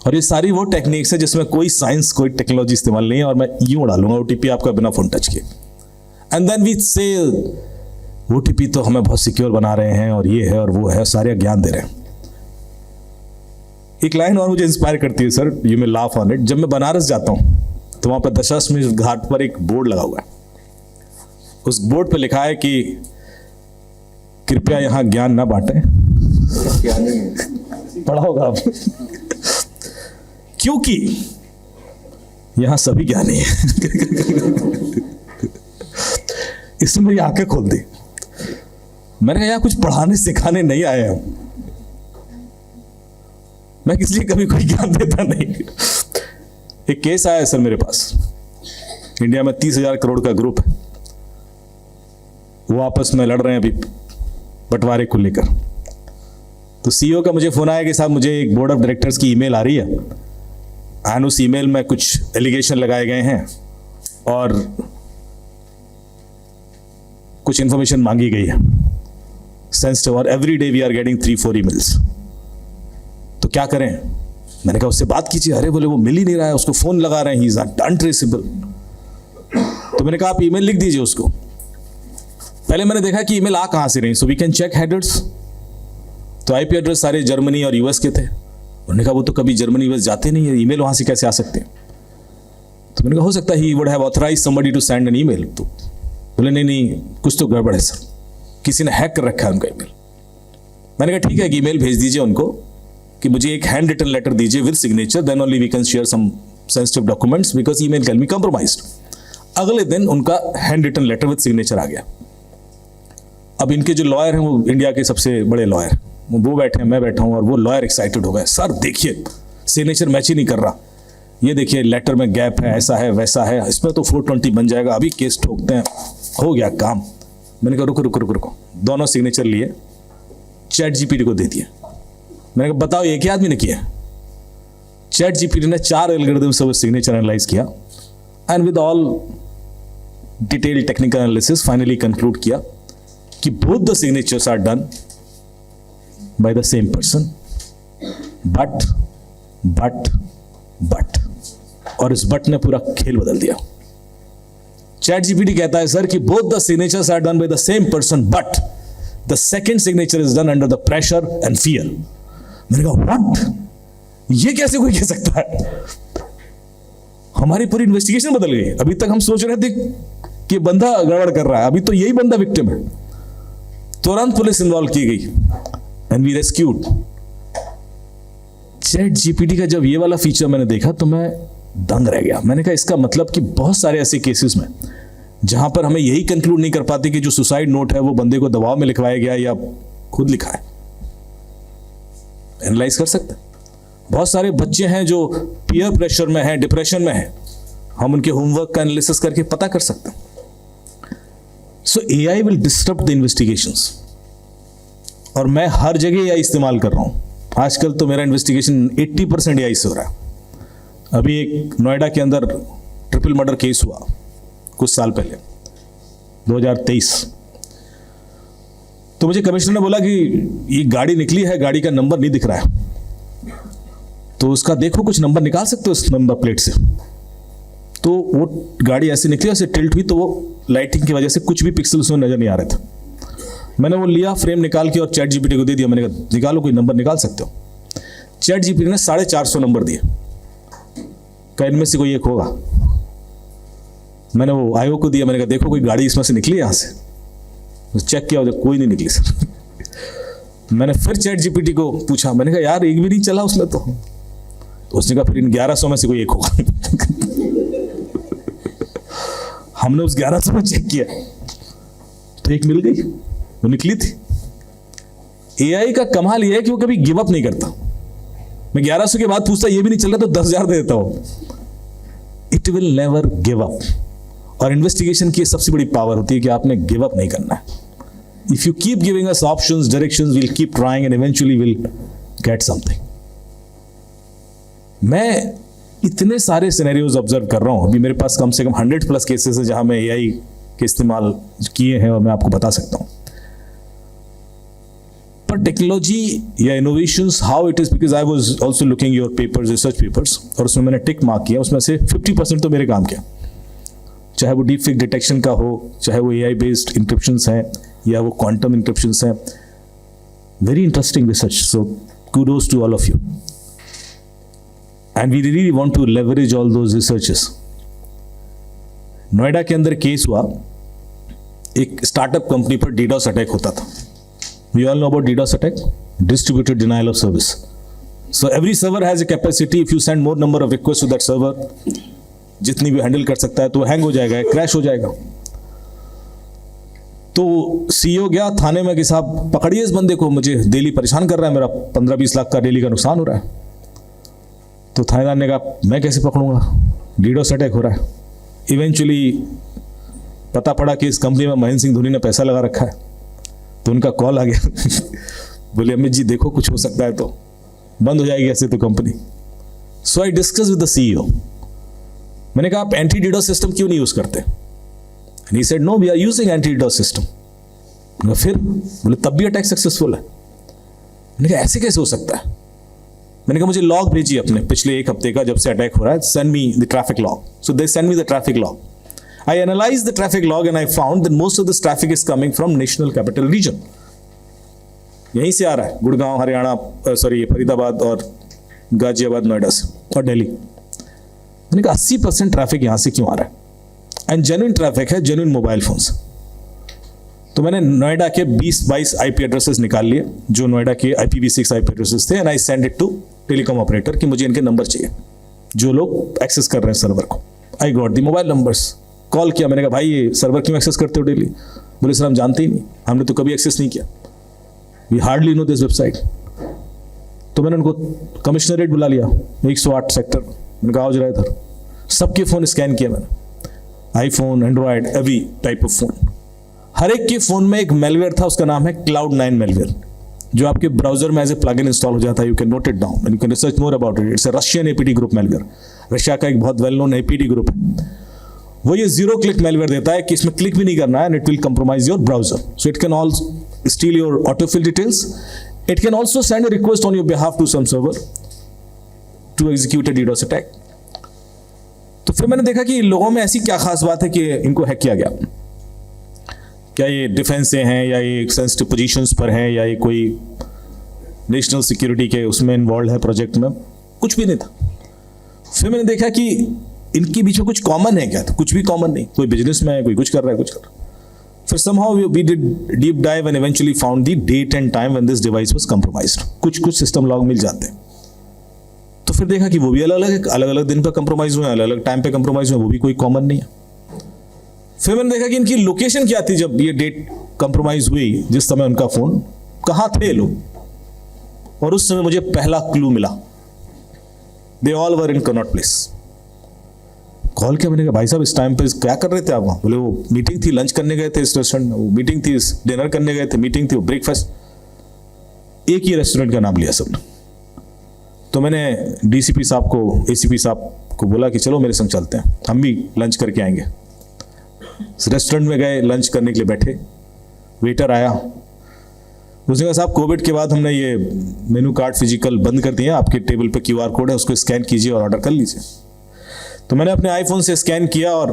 और ये सारी वो टेक्निक्स है जिसमें कोई साइंस, कोई टेक्नोलॉजी इस्तेमाल नहीं है, और मैं यूं उड़ा लूंगा OTP आपका बिना फोन टच किए। एंड देन वी से OTP तो हमें बहुत सिक्योर बना रहे हैं, और ये है और वो है, सारे ज्ञान दे रहे हैं। एक लाइन और मुझे इंस्पायर करती है sir, you may laugh on it. जब मैं बनारस जाता हूं तो वहां पर दशाश्वमेध घाट पर एक बोर्ड लगा हुआ है। उस बोर्ड पर लिखा है कि कृपया यहाँ ज्ञान ना बांटें। क्या नहीं है। पढ़ा होगा आप, क्योंकि यहां सभी ज्ञानी है। इसने मेरी आंखें खोल दी। मैंने कहा यहाँ कुछ पढ़ाने सिखाने नहीं आए हम, मैं इसलिए कभी कोई ज्ञान देता नहीं। एक केस आया है सर मेरे पास, इंडिया में 30,000 करोड़ का ग्रुप है, वो आपस में लड़ रहे हैं अभी बंटवारे को लेकर। तो सीईओ का मुझे फोन आया कि साहब मुझे एक बोर्ड ऑफ डायरेक्टर्स की ईमेल आ रही है एंड उस ईमेल में कुछ एलिगेशन लगाए गए हैं और कुछ इंफॉर्मेशन मांगी गई है सेंसिटिव, और every day we are getting 3-4 emails. तो क्या करें? मैंने कहा उससे बात कीजिए। अरे बोले वो मिल ही नहीं रहा है, उसको फोन लगा रहे हैं, ही इज अनट्रेसेबल। तो मैंने कहा आप ईमेल लिख दीजिए उसको। पहले मैंने देखा कि ईमेल आ कहां से रही, so we can check headers. तो आईपी एड्रेस सारे जर्मनी और यूएस के थे। उन्होंने कहा वो तो कभी जर्मनी यूएस जाते नहीं है, ईमेल वहां से कैसे आ सकते हैं? तो मैंने कहा हो सकता है he would have authorised somebody to send an email. तो बोले नहीं कुछ तो गड़बड़ है सर, किसी ने हैक कर रखा है उनका ईमेल। मैंने कहा ठीक है, ईमेल भेज दीजिए उनको कि मुझे एक हैंड रिटन लेटर दीजिए with signature, then only we can share some sensitive documents because email can be compromised. अगले दिन उनका hand written letter with signature आ गया। अब इनके जो लॉयर हैं वो इंडिया के सबसे बड़े लॉयर, वो बैठे हैं, मैं बैठा हूं, और वो लॉयर एक्साइटेड हो गए, सर देखिए सिग्नेचर मैच ही नहीं कर रहा, ये देखिए लेटर में गैप है, ऐसा है वैसा है, इसमें तो 420 बन जाएगा, अभी केस ठोकते हैं, हो गया काम। मैंने कहा रुको रुको रुको रुको, दोनों सिग्नेचर लिए चैट जीपीटी को दे दिए। मैंने कहा बताओ ये क्या आदमी ने किया? चैट जीपीटी ने 4 एल्गोरिथम से वो सिग्नेचर एनालाइज किया and with all detailed technical analysis finally conclude किया कि both the signatures are done by the same person, but और इस बट ने पूरा खेल बदल दिया। चैट जीपीटी कहता है सर कि both the signatures are done by the same person but the second signature is done under the pressure and fear. मैंने कहा व्हाट, ये कैसे कोई कह सकता है? हमारी पूरी इन्वेस्टिगेशन बदल गई। अभी तक हम सोच रहे थे कि बंदा गड़बड़ कर रहा है, अभी तो यही बंदा विक्टिम है। तुरंत पुलिस इन्वॉल्व की गई and we rescued. ChatGPT का जब ये वाला फीचर मैंने देखा तो मैं दंग रह गया। मैंने कहा इसका मतलब कि बहुत सारे ऐसे केसेस में जहां पर हमें यही कंक्लूड नहीं कर पाते कि जो सुसाइड नोट है वो बंदे को दबाव में लिखवाया गया या खुद लिखा है, एनालाइज कर सकते हैं। बहुत सारे बच्चे हैं जो पीयर प्रेशर में हैं, डिप्रेशन में हैं, हम उनके होमवर्क का एनालिसिस करके पता कर सकते हैं। सो AI will disturb the investigations, और मैं हर जगह एआई इस्तेमाल कर रहा हूं। आजकल तो मेरा इन्वेस्टिगेशन 80% एआई से हो रहा है। अभी एक नोएडा के अंदर ट्रिपल मर्डर केस हुआ कुछ साल पहले, 2023। तो मुझे कमिश्नर ने बोला कि ये गाड़ी निकली है, गाड़ी का नंबर नहीं दिख रहा है, तो उसका देखो कुछ नंबर निकाल सकते हो उस नंबर प्लेट से। तो वो गाड़ी ऐसे निकली, ऐसे टिल्ट हुई, तो वो लाइटिंग की वजह से कुछ भी पिक्सल उसमें नजर नहीं आ रहे थे। मैंने वो लिया, फ्रेम निकाल के और चैट जीपीटी को दे दिया। मैंने कहा निकालो, कोई नंबर निकाल सकते हो? चैट जीपीटी ने 450 नंबर दिए, कहा इनमें से कोई एक होगा। मैंने वो आयोग को दिया, मैंने कहा देखो कोई गाड़ी इसमें से निकली यहां से। चेक किया, कोई नहीं निकली सर। मैंने फिर चैट जीपीटी को पूछा, मैंने कहा यार एक भी नहीं चला उसमें तो उसने कहा फिर इन 1100 में से कोई एक होगा। हमने उस 1100 में चेक किया तो एक मिल गई, वो निकली थी। एआई का कमाल यह है कि वो कभी गिव अप नहीं करता। मैं 1100 के बाद पूछता ये भी नहीं चल रहा तो 10,000 दे देता हूं। It will never give up. और इन्वेस्टिगेशन की सबसे बड़ी पावर होती है कि आपने गिव अप नहीं करना है। If you keep giving us options, directions, we'll keep trying and eventually will get something. मैं इतने सारे सिनेरियोज ऑब्जर्व कर रहा हूं, अभी मेरे पास कम से कम 100+ केसेस है जहां मैं एआई के इस्तेमाल किए हैं और मैं आपको बता सकता हूं। पर टेक्नोलॉजी या innovations how it is, because I was also looking your papers, research papers, और उसमें मैंने टिक मार्क किया। उसमें से 50% तो मेरे काम किया, चाहे वो डीप फेक डिटेक्शन का हो, चाहे वो एआई बेस्ड इंक्रिप्शंस हैं या वो क्वांटम इंक्रिप्शंस हैं। Very interesting research, so kudos to all of you. And we really want to leverage all those researches. Noida के अंदर केस हुआ, एक स्टार्टअप कंपनी पर डीडॉस अटैक होता था। We all know about DDoS attack, distributed denial of service. So every server has a capacity. If you send more number of requests to that server, जितनी भी handle कर सकता है तो hang हो जाएगा, क्रैश हो जाएगा। तो सीईओ गया थाने में कि साहब पकड़िए इस बंदे को, मुझे डेली परेशान कर रहा है, मेरा 15-20 लाख का डेली का नुकसान हो रहा है। तो थानेदार ने कहा मैं कैसे पकड़ूंगा, DDoS अटैक हो रहा है। इवेंचुअली पता पड़ा कि इस कंपनी में महेंद्र सिंह धोनी ने पैसा लगा रखा है, तो उनका कॉल आ गया बोले अमित जी देखो कुछ हो सकता है तो बंद हो जाएगी ऐसे तो company. So I discuss with the CEO, मैंने कहा आप एंटी DDoS सिस्टम क्यों नहीं यूज करते? And he said no we are using anti DDoS system. फिर बोले तब भी अटैक सक्सेसफुल है। मैंने कहा ऐसे कैसे हो सकता है? मैंने कहा मुझे लॉग भेजिए अपने पिछले एक हफ्ते का, जब से अटैक हो रहा है, send me the traffic log. So they send me the traffic log. I analyzed the traffic log and I found that most of this traffic is coming from national capital region. यहीं से आ रहा है, गुड़गांव हरियाणा, फरीदाबाद और गाजियाबाद नोएडा से और दिल्ली। मैंने कहा 80% traffic यहाँ से क्यों आ रहा है? एंड जेन्युइन ट्रैफिक है, जेन्युइन मोबाइल फोन्स। तो मैंने नोएडा के 20-22 IP एड्रेसेस निकाल लिए जो नोएडा के IPv6 IP एड्रेसेस थे, and I send it to telecom operator कि मुझे इनके नंबर चाहिए जो लोग एक्सेस कर रहे हैं सर्वर को। I got the mobile numbers. Call किया, मैंने कहा भाई ये सर्वर क्यों एक्सेस करते हो डेली? बोले सर हम जानते ही नहीं, हमने तो कभी एक्सेस नहीं किया, we hardly know this website. तो मैंने उनको कमिश्नरेट बुला लिया, 108 सेक्टर। मैंने कहा आओ जरा इधर। सबके फ़ोन स्कैन किए मैंने, iPhone, Android, every type of phone. हर एक के फ़ोन में एक मेलवेयर था, उसका नाम है Cloud9 मेलवेयर, जो आपके ब्राउजर में एज ए प्लगइन इंस्टॉल हो जाता है। You can note it down and you can research more about it. It's a Russian APT group malware, Russia का एक बहुत वेल नोन APT ग्रुप है। वो ये 0 क्लिक मेलवेयर देता है कि इसमें क्लिक भी नहीं करना है, and it will compromise your browser. So it can also steal your autofill details. It can also send a request on your behalf to some server to execute a DDoS attack. तो फिर मैंने देखा कि लोगों में ऐसी क्या खास बात है कि इनको हैक किया गया। क्या ये डिफेंस से हैं, या ये सेंसिटिव पोजीशंस पर हैं, या ये कोई नेशनल सिक्योरिटी के उसमें इन्वॉल्व है प्रोजेक्ट में? कुछ भी नहीं था। फिर मैंने देखा कि इनके बीच में कुछ कॉमन है क्या? तो कुछ भी कॉमन नहीं। कोई बिजनेस में है, कोई कुछ कर रहा है, कुछ कर रहा है। फिर somehow we did deep dive and eventually found the date and time when this device was compromised. कुछ सिस्टम लॉग मिल जाते हैं। तो फिर देखा कि वो भी अलग अलग दिन पर कंप्रोमाइज हुए, अलग अलग टाइम पे कंप्रोमाइज हुए, वो भी कोई कॉमन नहीं है। फिर मैंने देखा कि इनकी लोकेशन क्या थी जब ये डेट कंप्रोमाइज हुई, जिस समय उनका फोन, कहाँ थे लोग, और उस समय मुझे पहला क्लू मिला, they all were in Connaught place. Call किया, मैंने कहा भाई साहब इस टाइम पे क्या कर रहे थे आप वहाँ? बोले वो मीटिंग थी, लंच करने गए थे इस रेस्टोरेंट में, वो मीटिंग थी, डिनर करने गए थे, मीटिंग थी, वो ब्रेकफास्ट। एक ही रेस्टोरेंट का नाम लिया सबने। तो मैंने DCP साहब को, ACP साहब को बोला कि चलो मेरे संग चलते हैं, हम भी लंच करके आएंगे। रेस्टोरेंट में गए, लंच करने के लिए बैठे, वेटर आया, उसने कहा साहब कोविड के बाद हमने ये मेनू कार्ड फिजिकल बंद कर दिए हैं, आपके टेबल पे QR कोड है, उसको स्कैन कीजिए और ऑर्डर कर लीजिए। तो मैंने अपने आईफोन से स्कैन किया और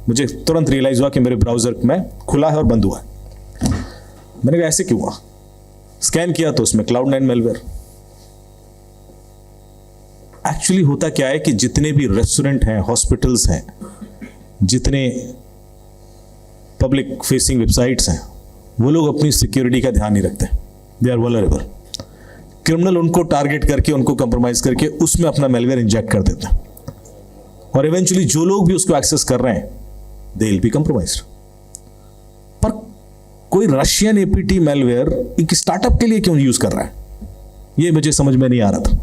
मुझे तुरंत रियलाइज हुआ कि मेरे ब्राउजर में खुला है और बंद हुआ है। मैंने कहा ऐसे क्यों हुआ? स्कैन किया तो उसमें Cloud9 मेलवेयर। एक्चुअली होता क्या है कि जितने भी रेस्टोरेंट हैं, हॉस्पिटल्स हैं, जितने पब्लिक फेसिंग वेबसाइट्स हैं, वो लोग अपनी सिक्योरिटी का ध्यान नहीं रखते। They are vulnerable. क्रिमिनल उनको टारगेट करके, उनको कंप्रोमाइज करके उसमें अपना मेलवेयर इंजेक्ट कर देते हैं, और इवेंचुअली जो लोग भी उसको एक्सेस कर रहे हैं दे विल बी कंप्रोमाइज्ड। पर कोई रशियन APT मेलवेयर एक स्टार्टअप के लिए क्यों यूज कर रहा है, ये मुझे समझ में नहीं आ रहा था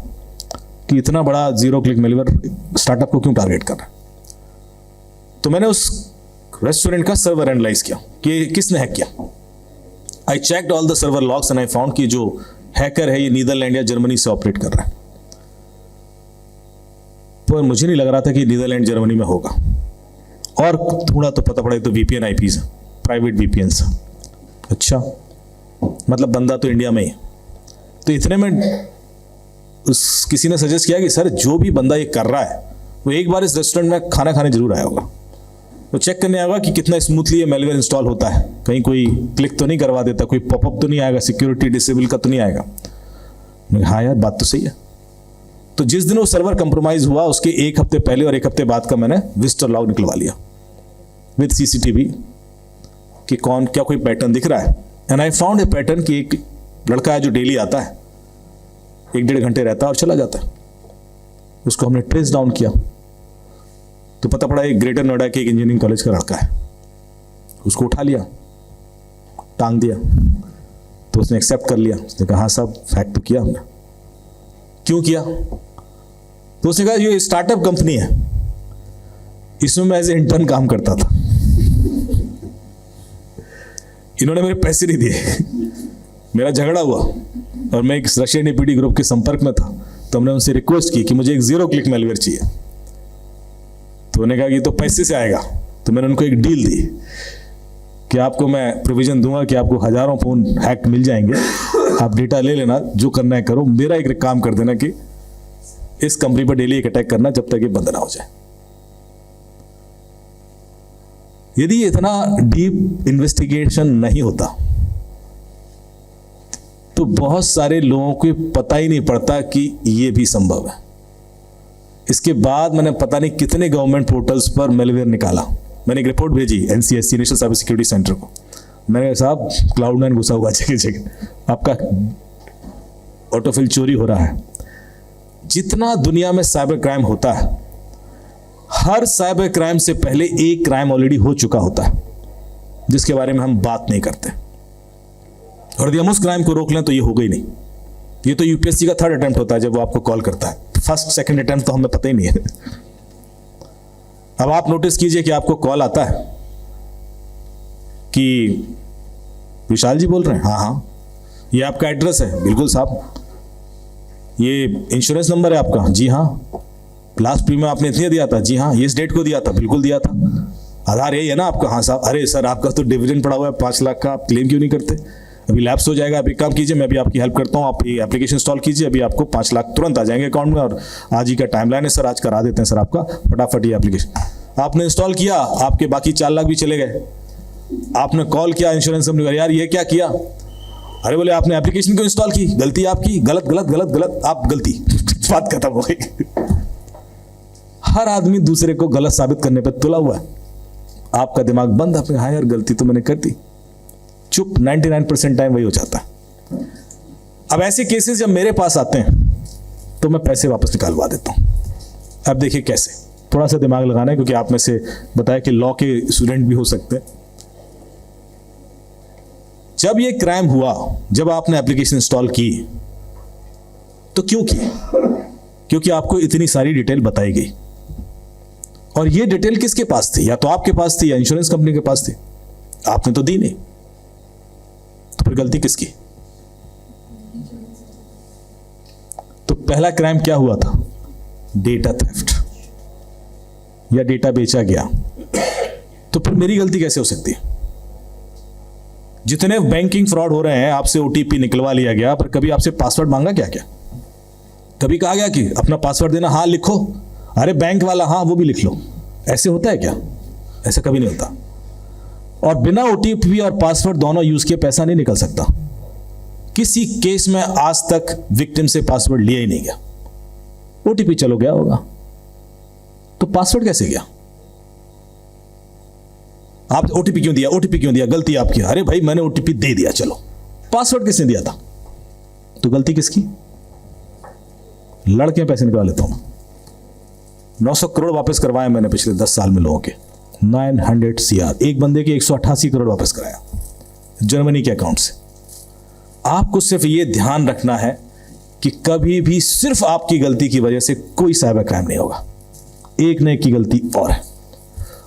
कि इतना बड़ा 0 क्लिक मेलवेयर स्टार्टअप को क्यों टारगेट कर रहा है। तो मैंने उस रेस्टोरेंट का सर्वर एनालाइज किया कि किसने हैक किया। I checked all the server logs and I found कि जो हैकर है ये नीदरलैंड या जर्मनी से ऑपरेट कर रहा है। पर मुझे नहीं लग रहा था कि नीदरलैंड जर्मनी में होगा, और थोड़ा तो पता पड़ा तो VPN IPs है, प्राइवेट VPNs। अच्छा, मतलब बंदा तो इंडिया में ही है। तो इतने में किसी ने सजेस्ट किया कि सर जो भी बंदा ये कर रहा है वो एक बार इस रेस्टोरेंट में खाना खाने जरूर आया होगा, वो चेक करने आएगा कि कितना स्मूथली ये मेलवेयर इंस्टॉल होता है, कहीं कोई क्लिक तो नहीं करवा देता, कोई पॉपअप तो नहीं आएगा, सिक्योरिटी डिसेबल का तो नहीं आएगा। हाँ यार बात तो सही है। तो जिस दिन वो सर्वर कंप्रोमाइज हुआ उसके एक हफ्ते पहले और एक हफ्ते बाद का मैंने विजिटर लॉग निकलवा लिया विद CCTV कि कौन क्या कोई पैटर्न दिख रहा है। And I found a pattern कि एक लड़का है जो डेली आता है, 1-1.5 घंटे रहता है और चला जाता है। उसको हमने ट्रेस डाउन किया तो पता पड़ा एक ग्रेटर नोएडा के एक इंजीनियरिंग कॉलेज का लड़का है। उसको उठा लिया, टांग दिया, तो उसने एक्सेप्ट कर लिया। उसने कहा हाँ साहब फैक्ट तो किया हमने। क्यों किया? तो उसने कहा ये स्टार्टअप कंपनी है, इसमें मैं एज ए इंटर्न काम करता था, इन्होंने मेरे पैसे नहीं दिए, मेरा झगड़ा हुआ और मैं एक रशियन ईपीडी ग्रुप के संपर्क में था, तो हमने उनसे रिक्वेस्ट की कि मुझे एक 0 क्लिक मेलवेयर चाहिए। तो उन्होंने कहा कि तो पैसे से आएगा। तो मैंने उनको एक डील दी कि आपको मैं प्रोविजन दूंगा कि आपको हजारों फोन हैक मिल जाएंगे, आप डेटा ले लेना, जो करना है करो, मेरा एक काम कर देना कि इस कंपनी पर डेली एक अटैक करना जब तक ये बंद ना हो जाए। यदि इतना डीप इन्वेस्टिगेशन नहीं होता तो बहुत सारे लोगों को पता ही नहीं पड़ता कि ये भी संभव है। इसके बाद मैंने पता नहीं कितने गवर्नमेंट पोर्टल्स पर मेलवेयर निकाला। मैंने एक रिपोर्ट भेजी NCSC national cyber security centre को। मैंने कहा साहब क्लाउड9 घुसा हुआ जगह जगह, आपका ऑटोफिल चोरी हो रहा है। जितना दुनिया में साइबर क्राइम होता है, हर साइबर क्राइम से पहले एक क्राइम ऑलरेडी हो चुका होता है जिसके बारे में हम बात नहीं करते। और यदि हम उस क्राइम को रोक लें तो ये होगा ही नहीं। ये तो यूपीएससी का 3rd अटेम्प्ट होता है जब वो आपको कॉल करता है, 1st 2nd अटेम्प्ट तो हमें पता ही नहीं है। अब आप नोटिस कीजिए कि आपको कॉल आता है कि विशाल जी बोल रहे हैं, हाँ हाँ, ये आपका एड्रेस है, बिल्कुल साहब, ये इंश्योरेंस नंबर है आपका, जी हाँ, लास्ट प्रीमियम आपने इतने दिया था, जी हाँ, ये इस डेट को दिया था, बिल्कुल दिया था, आधार यही है ना आपका, हाँ साहब, अरे सर आपका तो डिविडेंड पड़ा हुआ है 5 लाख का, आप क्लेम क्यों नहीं करते? अभी लैप्स हो जाएगा, आप एक काम कीजिए, मैं अभी आपकी हेल्प करता हूँ, आप ये एप्लीकेशन इंस्टॉल कीजिए, अभी आपको 5 लाख तुरंत आ जाएंगे अकाउंट में, और आज ही का टाइमलाइन है सर, आज करा देते हैं सर आपका, फटाफट ये एप्लीकेशन आपने इंस्टॉल किया, आपके बाकी 4 लाख भी चले गए। आपने कॉल किया इंश्योरेंस कंपनी को, यार ये क्या किया? अरे बोले आपने एप्लीकेशन क्यों इंस्टॉल की? गलती आपकी, गलत गलत गलत गलत, आप गलती, बात खत्म हो गई। हर आदमी दूसरे को गलत साबित करने पर तुला हुआ है। आपका दिमाग बंद, आपने हाँ यार गलती तो मैंने कर दी, चुप। 99% टाइम वही हो जाता है। अब ऐसे केसेस जब मेरे पास आते हैं तो मैं पैसे वापस निकालवा देता हूं। अब देखिए कैसे, थोड़ा सा दिमाग लगाना है, क्योंकि आप में से बताया कि लॉ के स्टूडेंट भी हो सकते हैं। जब ये क्राइम हुआ, जब आपने एप्लीकेशन इंस्टॉल की, तो क्यों की? क्योंकि आपको इतनी सारी डिटेल बताई गई, और ये डिटेल किसके पास थी? या तो आपके पास थी या इंश्योरेंस कंपनी के पास थी, आपने तो दी नहीं, तो फिर गलती किसकी? तो पहला क्राइम क्या हुआ था? डेटा थेफ्ट, या डेटा बेचा गया। तो फिर मेरी गलती कैसे हो सकती है? जितने बैंकिंग फ्रॉड हो रहे हैं, आपसे ओटीपी निकलवा लिया गया, पर कभी आपसे पासवर्ड मांगा क्या? कभी कहा गया कि अपना पासवर्ड देना, हाँ लिखो, अरे बैंक वाला हाँ वो भी लिख लो। ऐसे होता है क्या? ऐसा कभी नहीं होता। और बिना ओटीपी और पासवर्ड दोनों यूज किए पैसा नहीं निकल सकता। किसी केस में आज तक विक्टिम से पासवर्ड लिया ही नहीं गया। ओटीपी चलो गया होगा, तो पासवर्ड कैसे गया? आप ओटीपी क्यों दिया? ओटीपी क्यों दिया? गलती आपकी। अरे भाई मैंने ओटीपी दे दिया, चलो, पासवर्ड किसने दिया था? तो गलती किसकी? लड़के पैसे निकाल लेता हूं। 900 करोड़ वापस करवाए मैंने पिछले 10 साल में लोगों के, 900 CR। एक बंदे के 188 करोड़ वापस कराया जर्मनी के अकाउंट से। आपको सिर्फ ये ध्यान रखना है कि कभी भी सिर्फ आपकी गलती की वजह से कोई साइबर क्राइम नहीं होगा। एक न एक की गलती और है,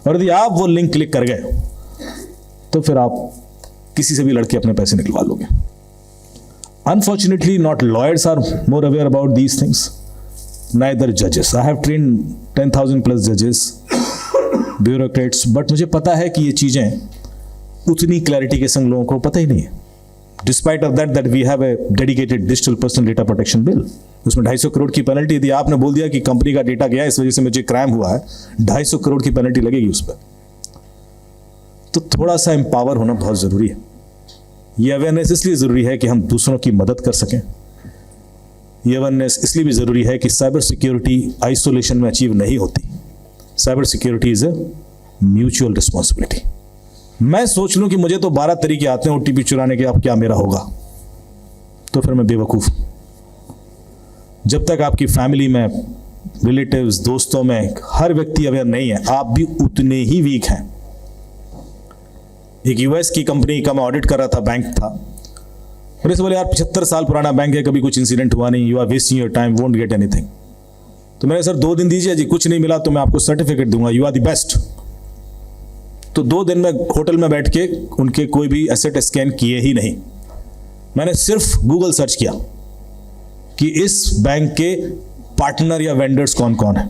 और यदि आप वो लिंक क्लिक कर गए तो फिर आप किसी से भी लड़के अपने पैसे निकलवा लोगे। Unfortunately, not lawyers are more aware about these things, neither judges. I have trained 10,000 plus judges, bureaucrats, but मुझे पता है कि ये चीज़ें उतनी क्लैरिटी के संग लोगों को पता ही नहीं है। Despite of that we have a dedicated digital personal data protection bill. उसमें 250 करोड़ की पेनल्टी, यदि आपने बोल दिया कि कंपनी का डेटा गया इस वजह से मुझे क्राइम हुआ है, 250 करोड़ की पेनल्टी लगेगी उस पर। तो थोड़ा सा एम्पावर होना बहुत ज़रूरी है। ये अवेयरनेस इसलिए ज़रूरी है कि हम दूसरों की मदद कर सकें। ये अवेयरनेस इसलिए भी ज़रूरी है कि साइबर सिक्योरिटी आइसोलेशन में अचीव नहीं होती। Cyber security is a mutual responsibility. मैं सोच लूँ कि मुझे तो 12 तरीके आते हैं ओटीपी चुराने के, अब क्या मेरा होगा? तो फिर मैं बेवकूफ़। जब तक आपकी फैमिली में, रिलेटिव्स, दोस्तों में हर व्यक्ति अवेयर नहीं है, आप भी उतने ही वीक हैं। एक यूएस की कंपनी का मैं ऑडिट कर रहा था, बैंक था, और इसे बोले यार 75 साल पुराना बैंक है, कभी कुछ इंसिडेंट हुआ नहीं, you are wasting your time, won't get anything. तो मैंने सर 2 दिन दीजिए जी, कुछ नहीं मिला तो मैं आपको सर्टिफिकेट दूंगा, यू आर द बेस्ट। तो 2 दिन में होटल में बैठ के उनके कोई भी एसेट स्कैन किए ही नहीं। मैंने सिर्फ गूगल सर्च किया कि इस बैंक के पार्टनर या वेंडर्स कौन कौन है।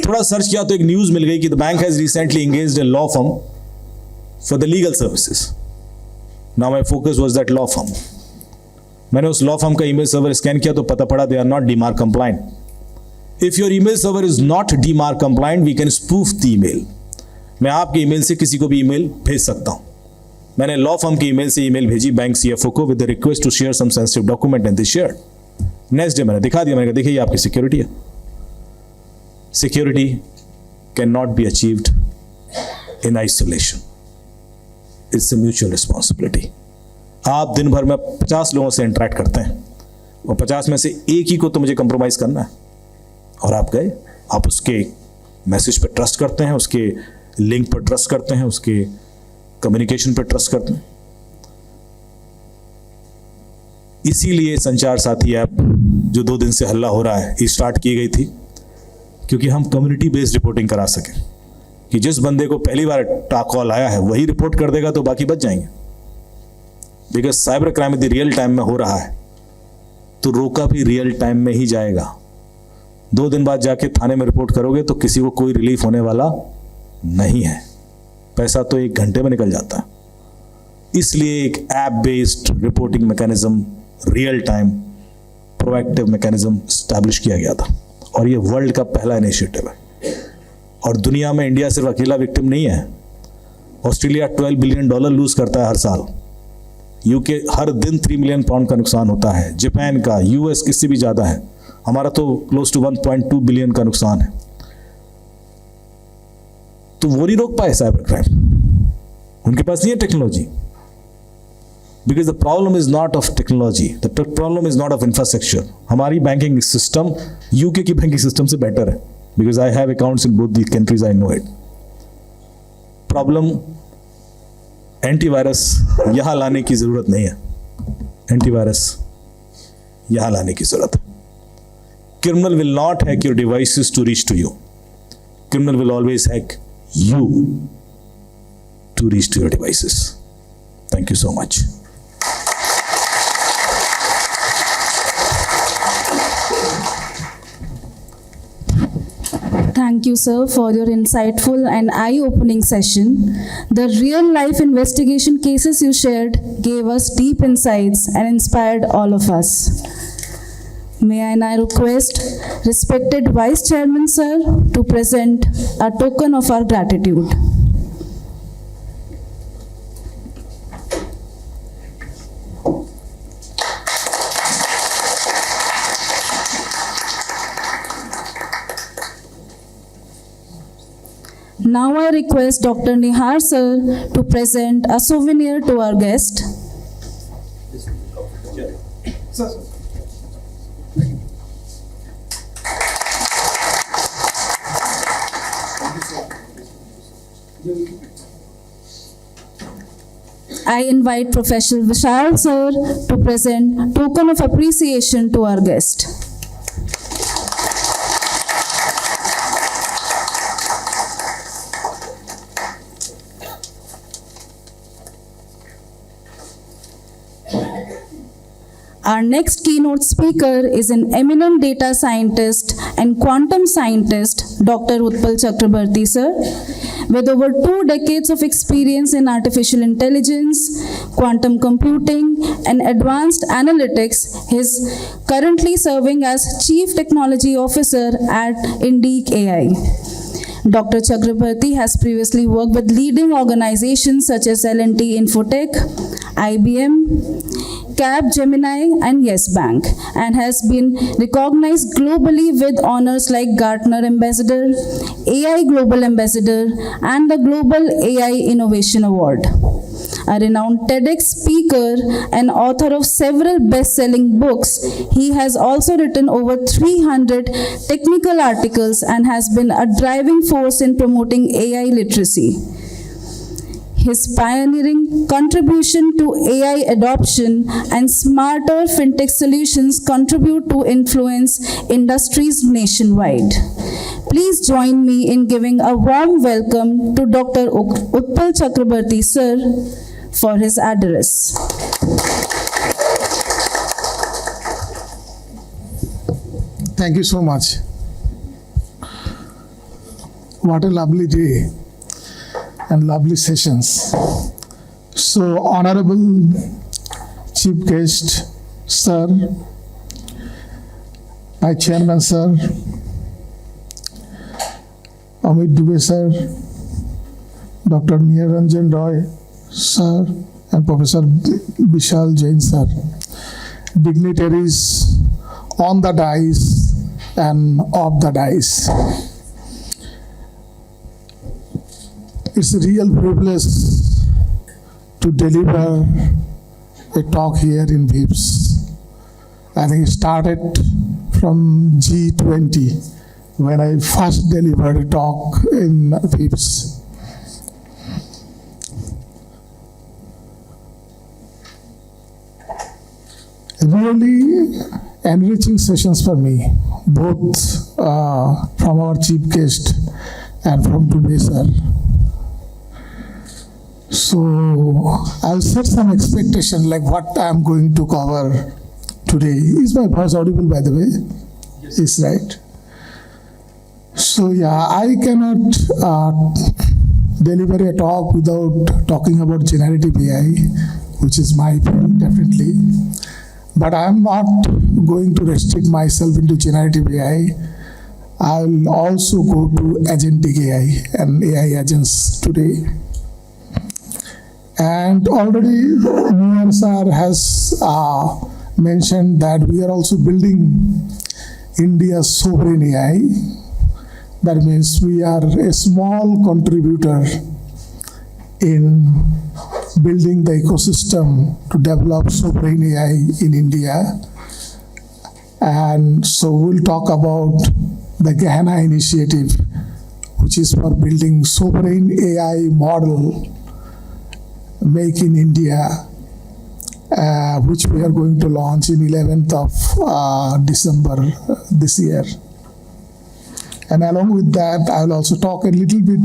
थोड़ा सर्च किया तो एक न्यूज़ मिल गई कि the bank has recently engaged a law firm for the legal services. Now my focus was that law firm. मैंने उस लॉ फर्म का ईमेल सर्वर स्कैन किया तो पता पड़ा they are not DMARC compliant. If your email server is not DMARC compliant, we can spoof the email. मैं आपके email से किसी को भी ईमेल भेज सकता हूं। मैंने लॉ फर्म के ईमेल से ईमेल भेजी बैंक सीएफओ को with the request to share some sensitive document and they shared. Next day मैंने दिखा दिया, मैंने कहा देखिए ये आपकी सिक्योरिटी है। Security can not be achieved in isolation, it's a mutual responsibility. आप दिन भर में 50 लोगों से इंटरेक्ट करते हैं और 50 में से एक ही को तो मुझे कंप्रोमाइज करना है, और आप गए, आप उसके मैसेज पर ट्रस्ट करते हैं, उसके लिंक पर ट्रस्ट करते हैं, उसके कम्युनिकेशन पर ट्रस्ट करते हैं। इसीलिए संचार साथी ऐप जो 2 दिन से हल्ला हो रहा है, ये स्टार्ट की गई थी क्योंकि हम कम्युनिटी बेस्ड रिपोर्टिंग करा सकें कि जिस बंदे को पहली बार कॉल आया है वही रिपोर्ट कर देगा तो बाकी बच जाएंगे। बिकॉज साइबर क्राइम यदि रियल टाइम में हो रहा है तो रोका भी रियल टाइम में ही जाएगा। 2 दिन बाद जाके थाने में रिपोर्ट करोगे तो किसी को कोई रिलीफ होने वाला नहीं है, पैसा तो 1 घंटे में निकल जाता है। इसलिए एक app based reporting mechanism, real time proactive mechanism establish किया गया था, और ये वर्ल्ड का पहला इनिशिएटिव है। और दुनिया में इंडिया सिर्फ अकेला विक्टिम नहीं है। ऑस्ट्रेलिया $12 बिलियन लूज करता है हर साल, यूके हर दिन 3 मिलियन पाउंड का नुकसान होता है, जापान का, यूएस किससे भी ज़्यादा है, हमारा तो क्लोज टू 1.2 बिलियन का नुकसान है। तो वो नहीं रोक पाए साइबर क्राइम, उनके पास नहीं है technology. Because the problem is not of technology, the problem is not of infrastructure. हमारी बैंकिंग सिस्टम यूके की बैंकिंग सिस्टम से बेटर है, because I have accounts in both the countries, I know it. Problem antivirus यहां लाने की जरूरत नहीं है, एंटीवायरस यहां लाने की जरूरत है। Criminal will not hack your devices to reach to you, criminal will always hack you to reach to your devices. Thank you so much. Thank you, sir, for your insightful and eye-opening session. The real-life investigation cases you shared gave us deep insights and inspired all of us. May I now request respected Vice Chairman, sir, to present a token of our gratitude. Now I request Dr. Nihar sir to present a souvenir to our guest. I invite Professor Vishal sir to present token of appreciation to our guest. Our next keynote speaker is an eminent data scientist and quantum scientist, Dr. 𝗜𝗖𝗦 sir. With over 2 decades of experience in artificial intelligence, quantum computing, and advanced analytics, he is currently serving as Chief Technology Officer at Engg AI. Dr. Chakrabarty has previously worked with leading organizations such as L&T Infotech, IBM, Capgemini, and Yes Bank, and has been recognized globally with honors like Gartner Ambassador, AI Global Ambassador, and the Global AI Innovation Award. A renowned TEDx speaker and author of several best-selling books, he has also written over 300 technical articles and has been a driving force in promoting AI literacy. His pioneering contribution to AI adoption and smarter fintech solutions contribute to influence industries nationwide. Please join me in giving a warm welcome to Dr. 𝗜𝗖𝗦 sir for his address. Thank you so much. What a lovely day and lovely sessions. So, Honorable Chief Guest, Sir, my Chairman, Sir, 𝗜𝗖𝗦 Sir, Dr. 𝗜𝗖𝗦𝗦 Sir, and Professor 𝗜𝗖𝗔𝗜𝗖𝗦 Sir, dignitaries on the dais and off the dais. It's a real privilege to deliver a talk here in VIPS. I think it started from G20 when I first delivered a talk in VIPS. Really enriching sessions for me, both from our chief guest and from today, sir. So I'll set some expectation like what I'm going to cover today. Is my voice audible, by the way? Yes. Is right. So yeah, I cannot deliver a talk without talking about generative AI, which is my field, definitely. But I'm not going to restrict myself into generative AI. I'll also go to agentic AI and AI agents today. And already Nia sir has mentioned that we are also building India's sovereign AI. That means we are a small contributor in building the ecosystem to develop sovereign AI in India. And so we'll talk about the 𝗜𝗖𝗦 initiative, which is for building sovereign AI model Make in India, which we are going to launch in 11th of December this year. And along with that, I will also talk a little bit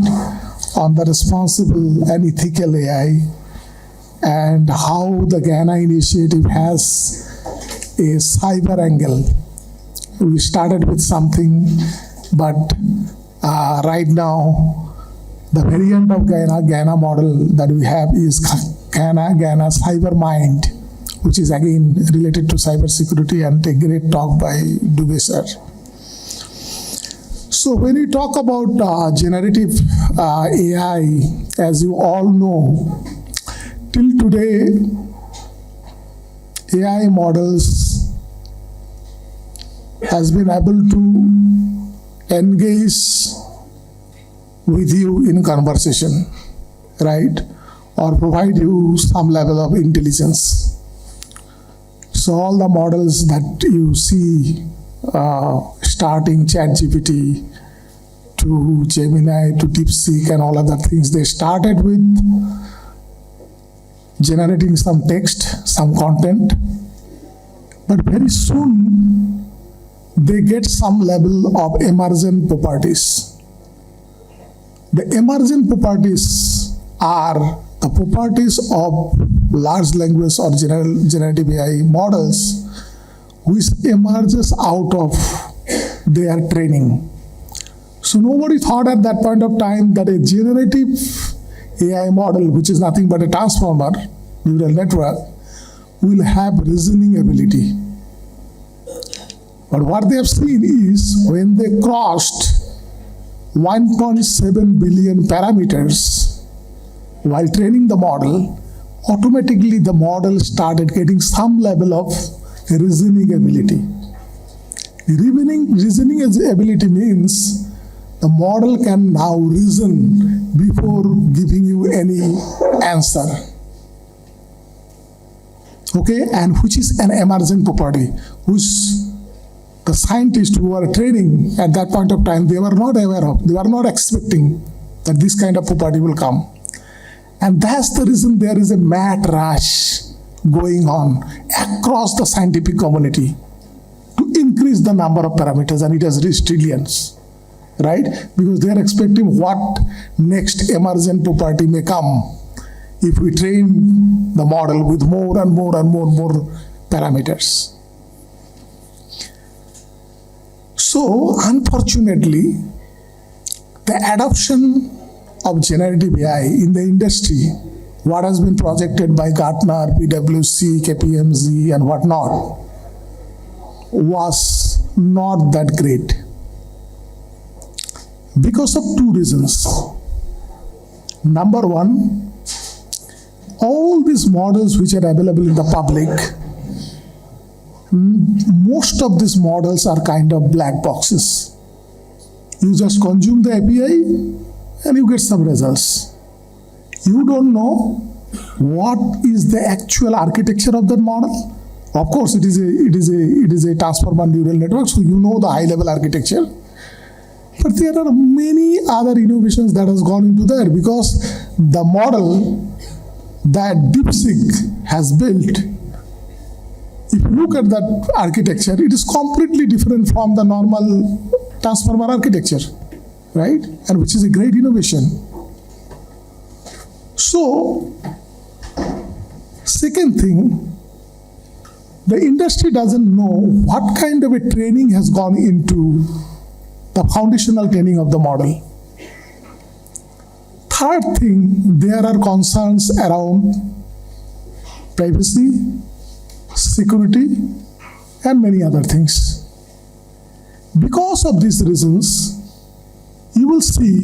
on the responsible and ethical AI and how the 𝗜𝗖𝗦 initiative has a cyber angle. We started with something, but right now, the variant of 𝗜𝗖𝗦 model that we have is 𝗜𝗖𝗦 Cyber Mind, which is again related to cyber security, and a great talk by 𝗜𝗖𝗦 sir. So when we talk about generative AI, as you all know, till today, AI models has been able to engage with you in conversation, right? Or provide you some level of intelligence. So all the models that you see, starting ChatGPT to Gemini to DeepSeek and all other things, they started with generating some text, some content, but very soon they get some level of emergent properties. The emergent properties are the properties of large language or generative AI models, which emerges out of their training. So nobody thought at that point of time that a generative AI model, which is nothing but a transformer, neural network, will have reasoning ability. But what they have seen is when they crossed 1.7 billion parameters while training the model, automatically the model started getting some level of reasoning ability. Reasoning ability means the model can now reason before giving you any answer. okay, and which is an emergent property, which the scientists who were training at that point of time, they were not aware of, they were not expecting that this kind of property will come. And that's the reason there is a mad rush going on across the scientific community to increase the number of parameters, and it has reached trillions, right? Because they are expecting what next emergent property may come if we train the model with more and more and more parameters. So, unfortunately, the adoption of generative AI in the industry, what has been projected by Gartner, PwC, KPMG, and whatnot, was not that great. Because of two reasons. Number one, all these models which are available in the public, most of these models are kind of black boxes. You just consume the API and you get some results. You don't know what is the actual architecture of that model. Of course, it is a transformer neural network, so you know the high-level architecture. But there are many other innovations that has gone into there, because the model that 𝗜𝗖𝗔𝗜𝗖𝗦 has built, if you look at that architecture, it is completely different from the normal transformer architecture, right? And which is a great innovation. So, second thing, the industry doesn't know what kind of a training has gone into the foundational training of the model. Third thing, there are concerns around privacy, security, and many other things. Because of these reasons, you will see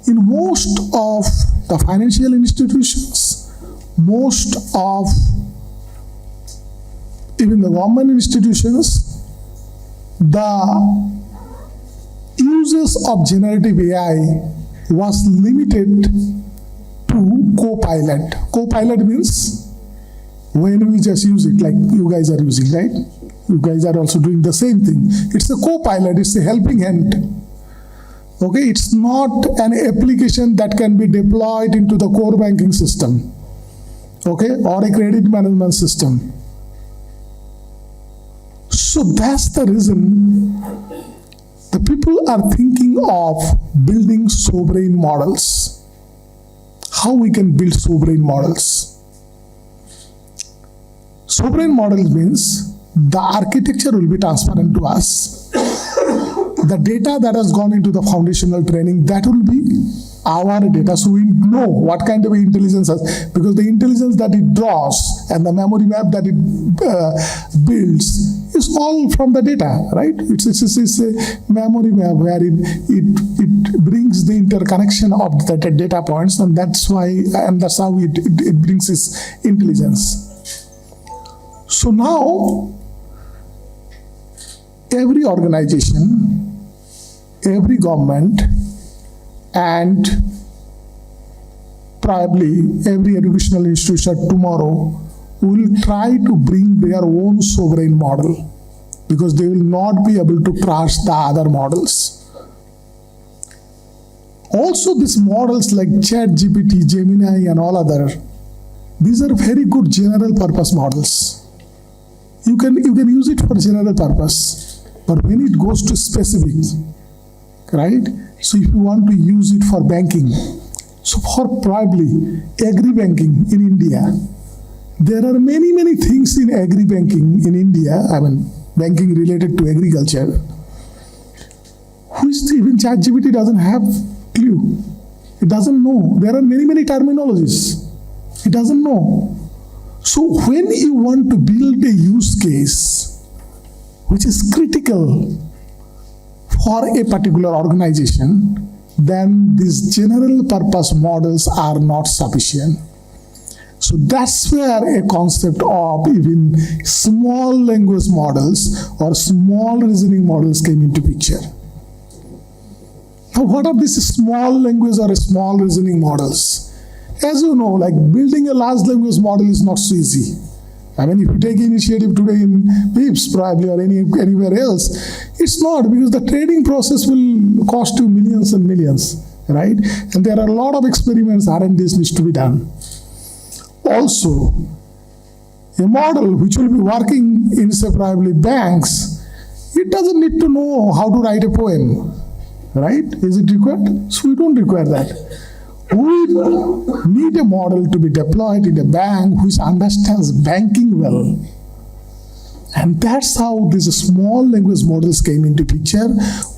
in most of the financial institutions, most of even the government institutions, the uses of generative AI was limited to co-pilot. Co-pilot means when we just use it, like you guys are using, right? You guys are also doing the same thing. It's a co-pilot, it's a helping hand. Okay, it's not an application that can be deployed into the core banking system, okay, or a credit management system. So that's the reason the people are thinking of building sovereign models. How we can build sovereign models? Sovereign models means the architecture will be transparent to us. The data that has gone into the foundational training, that will be our data, so we know what kind of intelligence has, because the intelligence that it draws and the memory map that it builds is all from the data, right? It's a memory map wherein it brings the interconnection of the data points, and that's how it brings its intelligence. So now, every organization, every government, and probably every educational institution tomorrow will try to bring their own sovereign model, because they will not be able to trust the other models. Also, these models like ChatGPT, Gemini, and all other, these are very good general purpose models. You can use it for general purpose, but when it goes to specifics, right? So if you want to use it for banking, so for probably agri-banking in India, there are many things in agri-banking in India, I mean banking related to agriculture, which even ChatGPT doesn't have clue. It doesn't know. There are many terminologies. It doesn't know. So when you want to build a use case which is critical for a particular organization, then these general purpose models are not sufficient. So that's where a concept of even small language models or small reasoning models came into picture. Now, what are these small language or small reasoning models? As you know, like building a large language model is not so easy. I mean, if you take initiative today in VIPS probably or anywhere else, it's not, because the trading process will cost you millions and millions, right? And there are a lot of experiments, R&Ds needs to be done. Also, a model which will be working in, say, probably banks, it doesn't need to know how to write a poem, right? Is it required? So we don't require that. We need a model to be deployed in a bank which understands banking well. And that's how these small language models came into picture,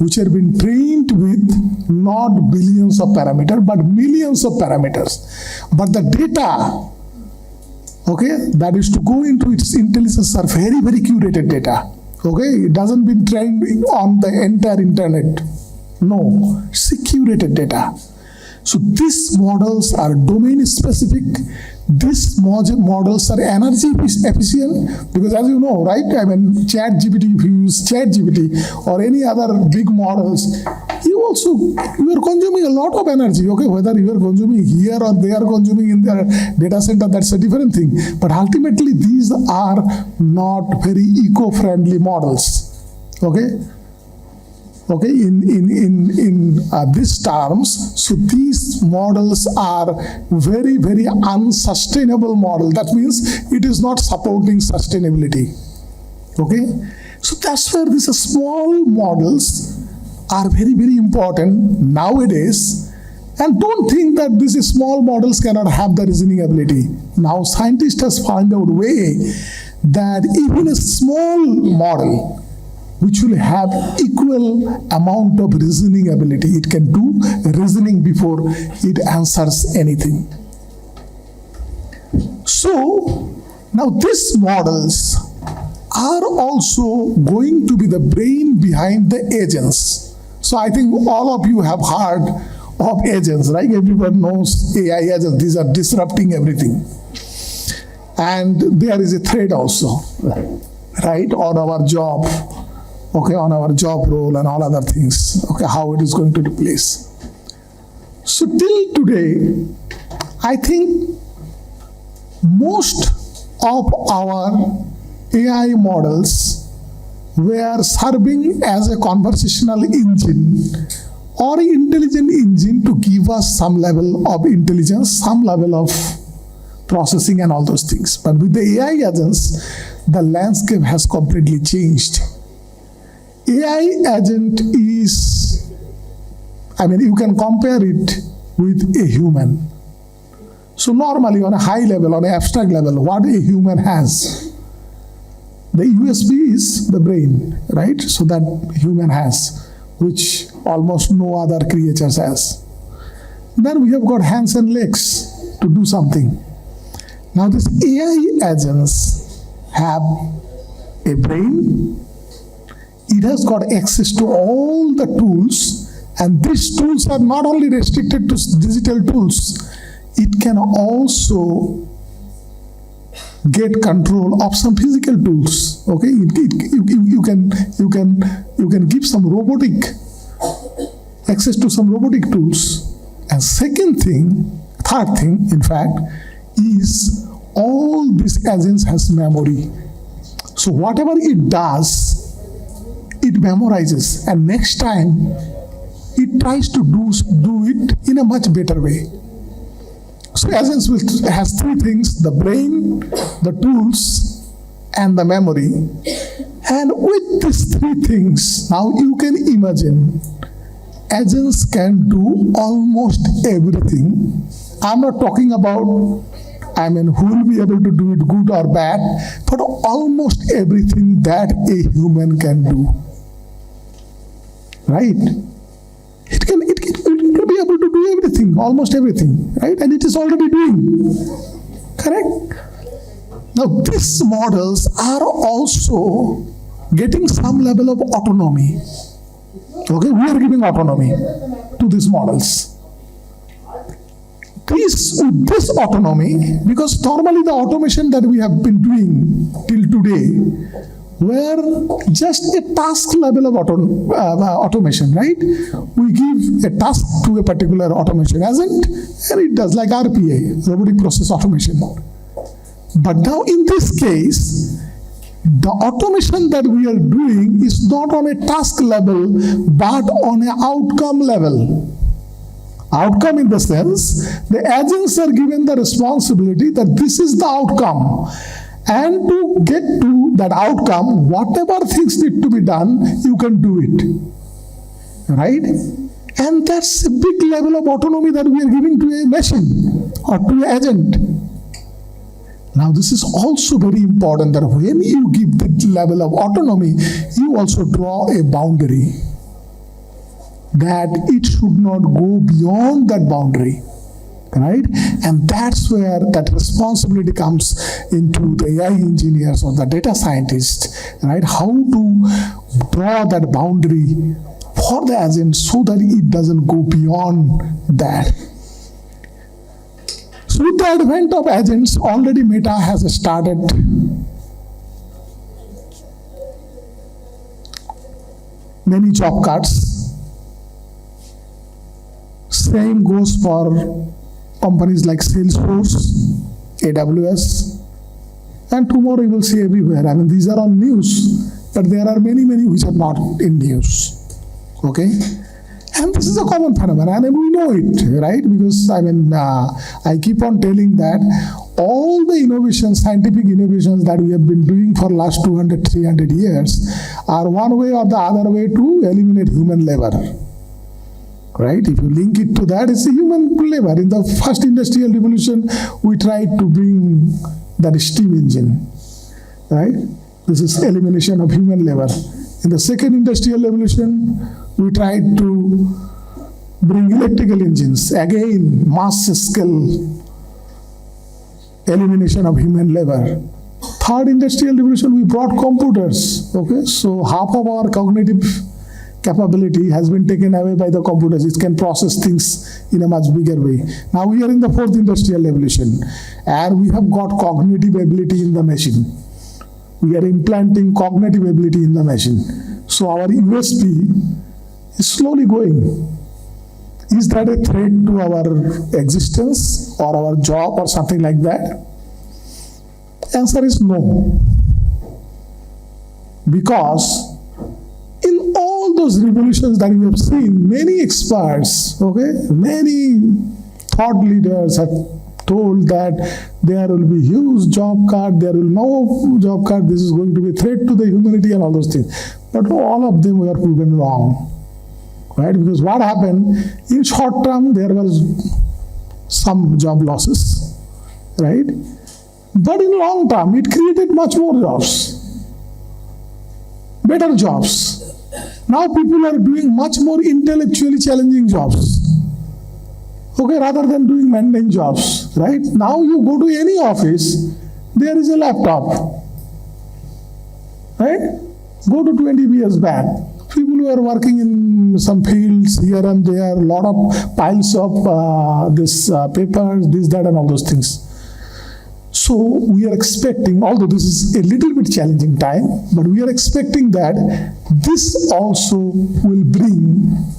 which have been trained with not billions of parameters, but millions of parameters. But the data, okay, that is to go into its intelligence are very, very curated data. Okay, it doesn't been trained on the entire internet. No, it's curated data. So these models are domain specific. These models are energy efficient, because as you know, right, I mean, ChatGPT, if you use ChatGPT or any other big models, you are consuming a lot of energy, okay? Whether you are consuming here or they are consuming in their data center, that's a different thing. But ultimately, these are not very eco-friendly models, okay? Okay, in these terms, so these models are very, very unsustainable model. That means it is not supporting sustainability. Okay, so that's where these small models are very, very important nowadays. And don't think that these small models cannot have the reasoning ability. Now scientists have found out a way that even a small model which will have equal amount of reasoning ability. It can do reasoning before it answers anything. So, now these models are also going to be the brain behind the agents. So I think all of you have heard of agents, right? Everyone knows AI agents. These are disrupting everything. And there is a threat also, right, on our job. Okay, on our job role and all other things, okay, how it is going to replace. So till today, I think most of our AI models were serving as a conversational engine or intelligent engine to give us some level of intelligence, some level of processing and all those things. But with the AI agents, the landscape has completely changed. AI agent is, I mean, you can compare it with a human. So normally on a high level, on an abstract level, what a human has, the USB is the brain, right? So that human has, which almost no other creatures has. Then we have got hands and legs to do something. Now these AI agents have a brain. It has got access to all the tools, and these tools are not only restricted to digital tools, it can also get control of some physical tools. Okay, you can give some robotic access to some robotic tools. And third thing, in fact, is all these agents has memory. So whatever it does, it memorizes, and next time it tries to do it in a much better way. So agents has three things: the brain, the tools, and the memory. And with these three things, now you can imagine agents can do almost everything. I'm not talking about, who will be able to do it good or bad, but almost everything that a human can do. Right? It can be able to do everything, almost everything, right? And it is already doing. Correct? Now, these models are also getting some level of autonomy. Okay, we are giving autonomy to these models. With this autonomy, because normally the automation that we have been doing till today were just a task level of automation, right? We give a task to a particular automation agent, and it does, like RPA, robotic process automation. But now in this case, the automation that we are doing is not on a task level, but on an outcome level. Outcome in the sense, the agents are given the responsibility that this is the outcome. And to get to that outcome, whatever things need to be done, you can do it. Right? And that's a big level of autonomy that we are giving to a machine or to an agent. Now, this is also very important that when you give that level of autonomy, you also draw a boundary that it should not go beyond that boundary, right? And that's where that responsibility comes into the AI engineers or the data scientists, right? How to draw that boundary for the agent so that it doesn't go beyond that. So with the advent of agents, already Meta has started many job cuts. Same goes for companies like Salesforce, AWS, and tomorrow you will see everywhere. I mean, these are on news, but there are many which are not in news. Okay? And this is a common phenomenon, and we know it, right? Because, I keep on telling that all the innovations, scientific innovations that we have been doing for last 200, 300 years are one way or the other way to eliminate human labor. Right? If you link it to that, it's a human labor. In the first industrial revolution, we tried to bring that steam engine. Right? This is elimination of human labor. In the second industrial revolution, we tried to bring electrical engines. Again, mass scale elimination of human labor. Third industrial revolution, we brought computers. Okay, so half of our cognitive capability has been taken away by the computers. It can process things in a much bigger way. Now we are in the fourth industrial revolution, and we have got cognitive ability in the machine. We are implanting cognitive ability in the machine. So our USP is slowly going. Is that a threat to our existence or our job or something like that? Answer is no. Because in all those revolutions that we have seen, many experts, many thought leaders have told that there will be huge job cut, there will no job cut, this is going to be a threat to the humanity and all those things. But all of them were proven wrong. Right? Because what happened, in short term, there was some job losses. Right? But in long term, it created much more jobs. Better jobs. Now people are doing much more intellectually challenging jobs. Rather than doing mundane jobs, right? Now you go to any office, there is a laptop, right? Go to 20 years back. People were working in some fields here and there, a lot of piles of papers, this, that, and all those things. So we are expecting, although this is a little bit challenging time, but we are expecting that this also will bring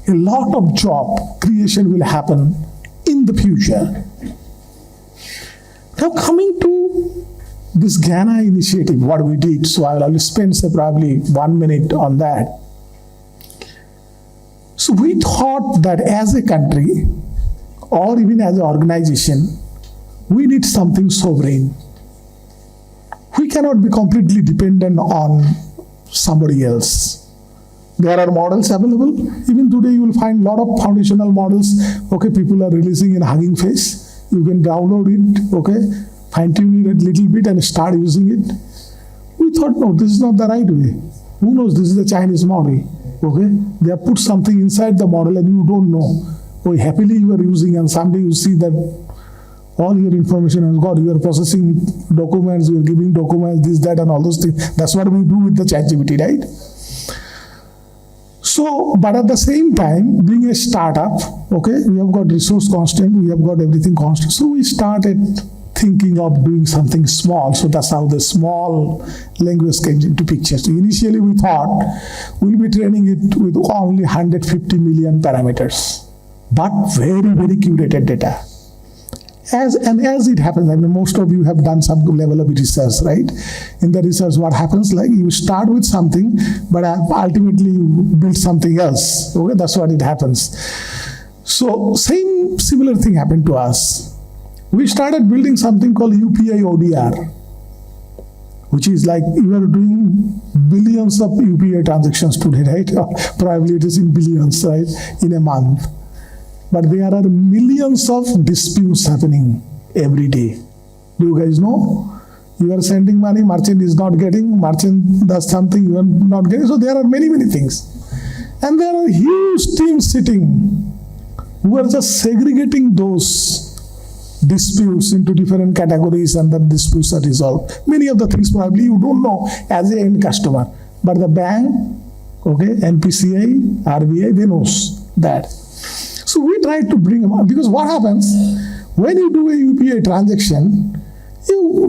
a lot of job creation will happen in the future. Now coming to this 𝗜𝗖𝗦 initiative, what we did, so I'll spend probably 1 minute on that. So we thought that as a country, or even as an organization, we need something sovereign. We cannot be completely dependent on somebody else. There are models available. Even today you will find a lot of foundational models. People are releasing in Hugging Face. You can download it, fine-tune it a little bit and start using it. We thought, no, this is not the right way. Who knows, this is the Chinese model. They have put something inside the model and you don't know. Happily you are using, and someday you see that all your information has got, you are processing documents, you are giving documents, this, that, and all those things. That's what we do with the ChatGPT, right? So, but at the same time, being a startup, we have got resource constant, we have got everything constant. So we started thinking of doing something small. So that's how the small language came into picture. So initially we thought we'll be training it with only 150 million parameters, but very curated data. as it happens, I mean, most of you have done some level of research, right? In the research, what happens, like you start with something, but ultimately you build something else. Okay, that's what it happens. So similar thing happened to us. We started building something called UPI ODR, which is like you are doing billions of UPI transactions today, right? Probably it is in billions, right, in a month. But there are millions of disputes happening every day. Do you guys know? You are sending money, merchant is not getting, merchant does something, you are not getting. So there are many, many things. And there are huge teams sitting who are just segregating those disputes into different categories, and the disputes are resolved. Many of the things probably you don't know as an end customer. But the bank, okay, NPCI, RBI, they knows that. So we try to bring them up, because what happens when you do a UPI transaction,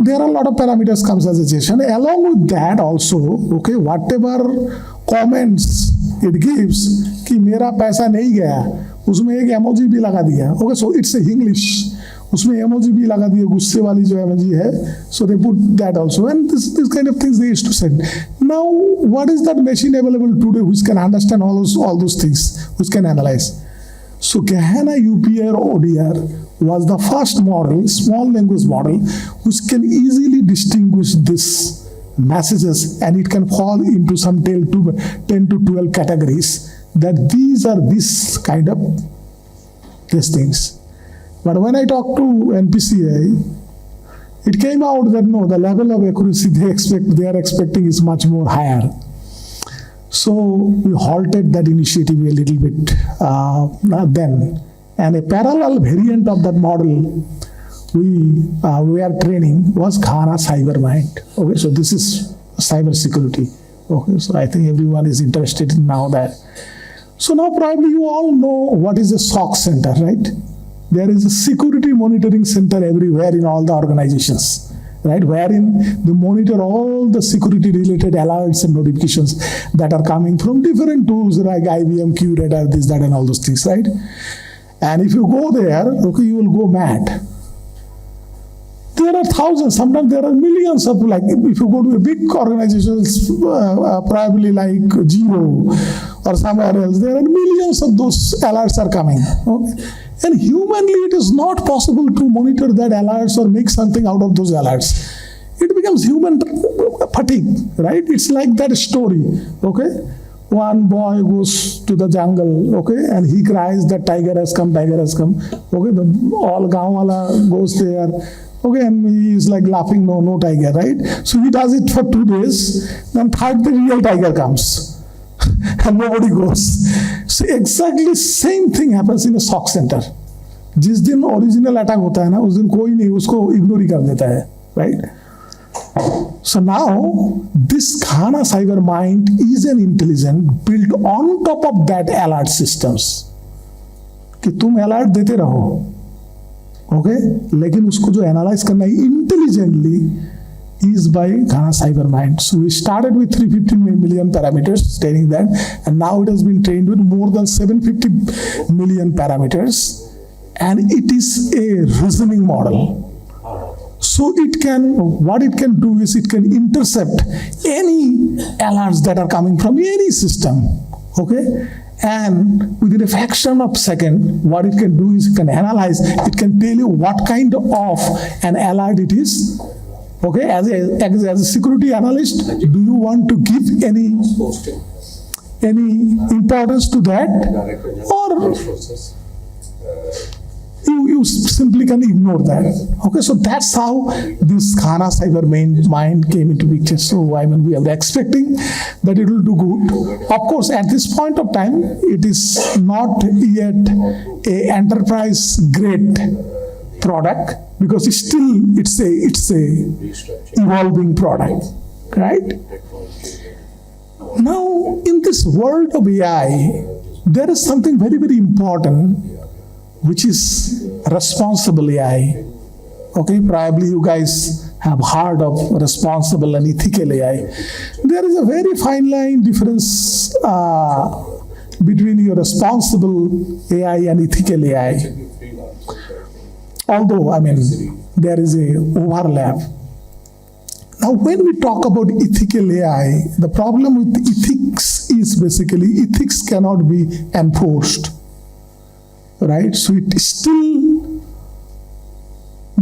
there are a lot of parameters comes as a suggestion. Along with that also, okay, whatever comments it gives कि मेरा पैसा नहीं गया, उसमें एक emoji भी लगा दिया. Okay, so it's a English. उसमें emoji भी लगा दिया, गुस्से वाली जो emoji है. So they put that also, and this kind of things they used to send. Now, what is that machine available today which can understand all those things, which can analyze? So Gehenna UPI or ODR was the first model, small language model, which can easily distinguish these messages, and it can fall into some 10 to 12 categories, that these are this kind of these things. But when I talked to NPCI, it came out that no, the level of accuracy they are expecting is much more higher. So we halted that initiative a little bit then. And a parallel variant of that model we are training was 𝗜𝗖𝗦. Okay, so this is cyber security. Okay, so I think everyone is interested in now that. So now probably you all know what is a SOC center, right? There is a security monitoring center everywhere in all the organizations, right? Wherein they monitor all the security related alerts and notifications that are coming from different tools like IBM, QRadar, this, that, and all those things, right? And if you go there, okay, you will go mad. There are thousands, sometimes there are millions of, like, if you go to a big organization, probably like Zero or somewhere else, there are millions of those alerts are coming. Okay? And humanly, it is not possible to monitor that alerts or make something out of those alerts. It becomes human fatigue, right? It's like that story, okay? One boy goes to the jungle, okay, and he cries that tiger has come, okay? All gaon wala goes there, okay, and he is like laughing, no tiger, right? So he does it for 2 days, then third the real tiger comes. And nobody goes. So exactly same thing happens in a SOC center. जिस दिन original attack होता है ना, उस दिन कोई नहीं उसको ignore कर देता है, right? So now this 𝗜𝗖𝗦 is an intelligence built on top of that alert systems. कि तुम alert देते रहो, okay? लेकिन उसको जो analyze करना है intelligently is by 𝗜𝗖𝗦. So we started with 350 million parameters, training that, and now it has been trained with more than 750 million parameters, and it is a reasoning model. So what it can do is it can intercept any alerts that are coming from any system, okay? And within a fraction of a second, what it can do is it can analyze, it can tell you what kind of an alert it is. Okay, as a security analyst, do you want to give any importance to that, or you simply can ignore that? Okay, so that's how this 𝗜𝗖𝗦 came into picture. So I mean, we are expecting that it will do good. Of course, at this point of time, it is not yet a enterprise grade product, because it's a evolving product, right? Now, in this world of AI, there is something very, very important, which is responsible AI. Okay, probably you guys have heard of responsible and ethical AI. There is a very fine line difference between your responsible AI and ethical AI. although, there is a overlap. Now, when we talk about ethical AI, the problem with ethics is basically ethics cannot be enforced, right? So it is still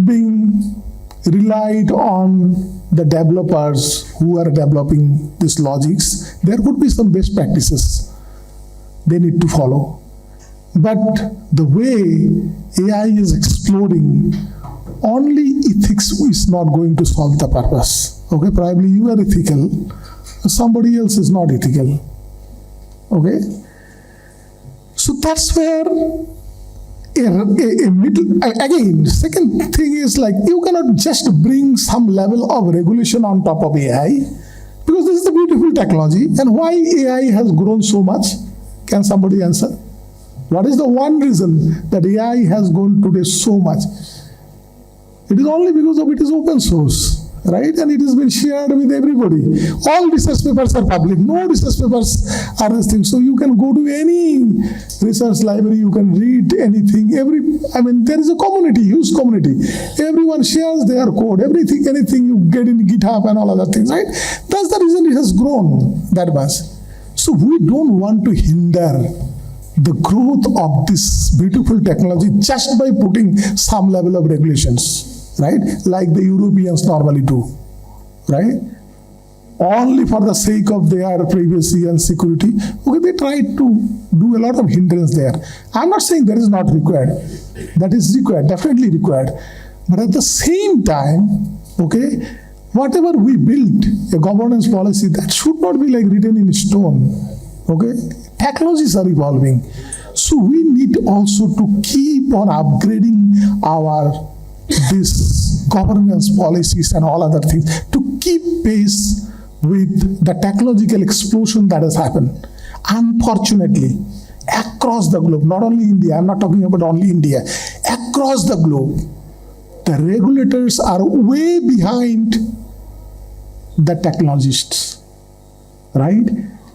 being relied on the developers who are developing these logics. There could be some best practices they need to follow. But the way AI is exploding, only ethics is not going to solve the purpose. Okay, probably you are ethical, somebody else is not ethical. Okay, so that's where a middle, again, second thing is like you cannot just bring some level of regulation on top of AI, because this is a beautiful technology. And why AI has grown so much? Can somebody answer? What is the one reason that AI has grown today so much? It is only because of it is open source, right? And it has been shared with everybody. All research papers are public. No research papers are this thing. So you can go to any research library, you can read anything. There is a community, huge community. Everyone shares their code, anything you get in GitHub and all other things, right? That's the reason it has grown that much. So we don't want to hinder the growth of this beautiful technology just by putting some level of regulations, right? Like the Europeans normally do, right? Only for the sake of their privacy and security. Okay, they try to do a lot of hindrance there. I'm not saying that is not required. That is required, definitely required. But at the same time, okay, whatever we build, a governance policy, that should not be like written in stone, okay? Technologies are evolving. So we need also to keep on upgrading this governance policies and all other things to keep pace with the technological explosion that has happened. Unfortunately, across the globe, not only India, I'm not talking about only India, across the globe, the regulators are way behind the technologists, right?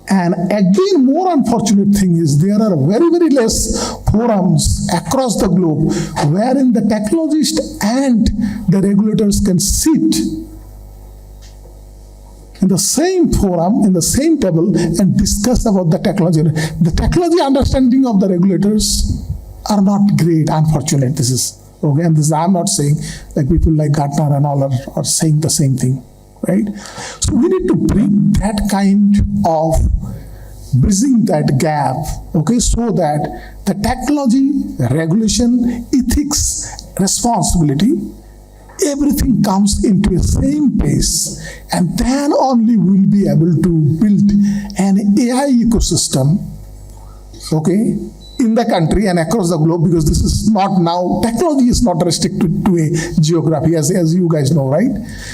And again, more unfortunate thing is there are very, very less forums across the globe wherein the technologists and the regulators can sit in the same forum, in the same table and discuss about the technology. The technology understanding of the regulators are not great, unfortunate. This is, okay, and this I'm not saying like people like Gartner and all are saying the same thing. Right? So we need to bring that kind of bridging that gap, okay, so that the technology, regulation, ethics, responsibility, everything comes into the same place, and then only we'll be able to build an AI ecosystem, okay, in the country and across the globe, because this is not now, technology is not restricted to a geography, as you guys know, right?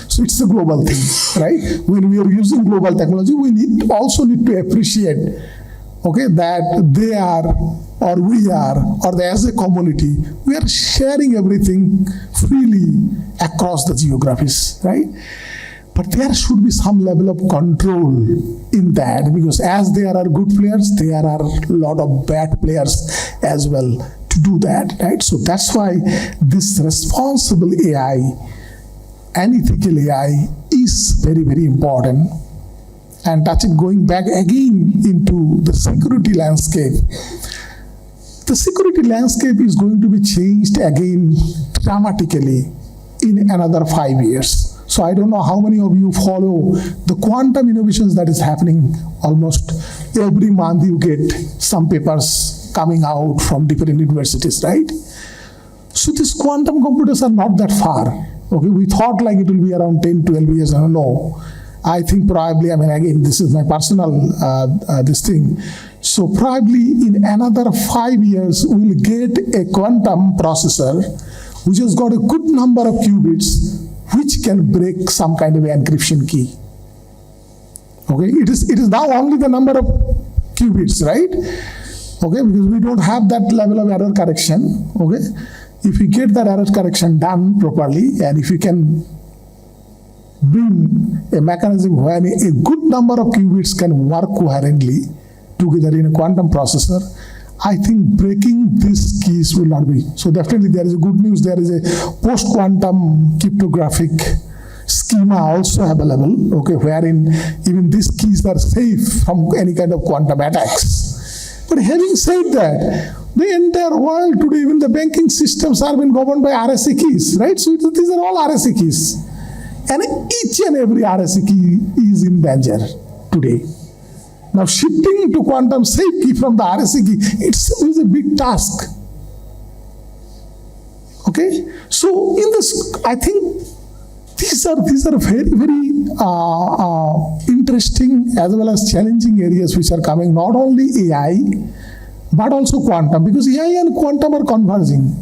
So it's a global thing, right? When we are using global technology, we also need to appreciate, okay, that they are, or we are, or as a community, we are sharing everything freely across the geographies, right? But there should be some level of control in that, because as there are good players, there are a lot of bad players as well to do that, right? So that's why this responsible AI and ethical AI is very, very important. And going back again into the security landscape, the security landscape is going to be changed again dramatically in another 5 years. So I don't know how many of you follow the quantum innovations that is happening. Almost every month you get some papers coming out from different universities, right? So these quantum computers are not that far. Okay, we thought like it will be around 10, 12 years. No, I think probably, again, this is my personal this thing. So probably in another 5 years, we'll get a quantum processor which has got a good number of qubits, which can break some kind of encryption key. Okay, it is now only the number of qubits, right? Okay, because we don't have that level of error correction. Okay, if we get that error correction done properly, and if we can bring a mechanism where a good number of qubits can work coherently together in a quantum processor, I think breaking these keys will not be. So definitely there is a good news. There is a post-quantum cryptographic schema also available, okay, wherein even these keys are safe from any kind of quantum attacks. But having said that, the entire world today, even the banking systems are being governed by RSA keys, right? So these are all RSA keys. And each and every RSA key is in danger today. Now shifting to quantum safe key from the RSA key, it's a big task. Okay? So in this, I think these are very, very interesting as well as challenging areas which are coming, not only AI, but also quantum, because AI and quantum are converging.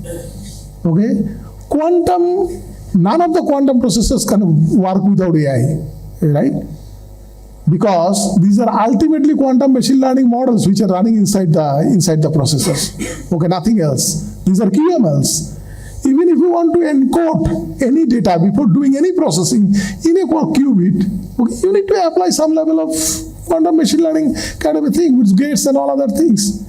Okay? Quantum, none of the quantum processors can work without AI, right? Because these are ultimately quantum machine learning models which are running inside the processors. Okay, nothing else. These are QMLs. Even if you want to encode any data before doing any processing in a qubit, okay, you need to apply some level of quantum machine learning kind of a thing with gates and all other things.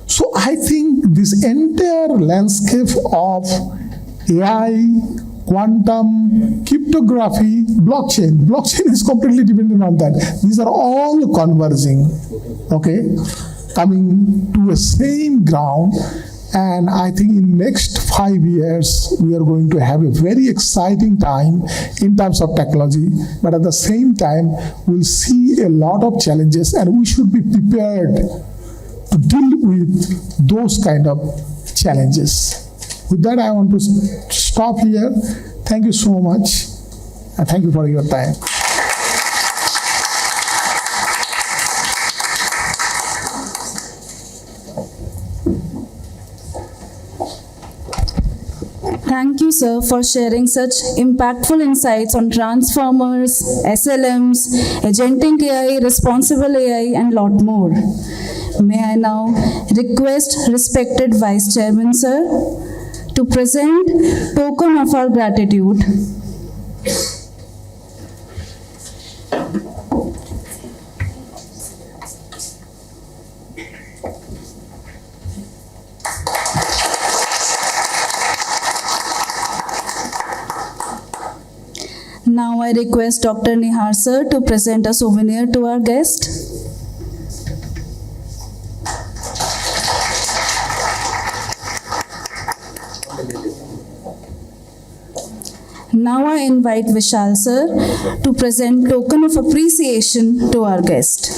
So I think this entire landscape of AI, quantum, cryptography, blockchain is completely dependent on that. These are all converging, okay, coming to a same ground. And I think in next 5 years, we are going to have a very exciting time in terms of technology. But at the same time, we'll see a lot of challenges, and we should be prepared to deal with those kind of challenges. With that, I want to stop here. Thank you so much, and thank you for your time. Thank you, sir, for sharing such impactful insights on transformers, SLMs, agentic AI, responsible AI, and lot more. May I now request respected Vice Chairman, sir, to present token of our gratitude. Now I request Dr. Nihar sir to present a souvenir to our guest. Now I invite Vishal sir to present token of appreciation to our guest.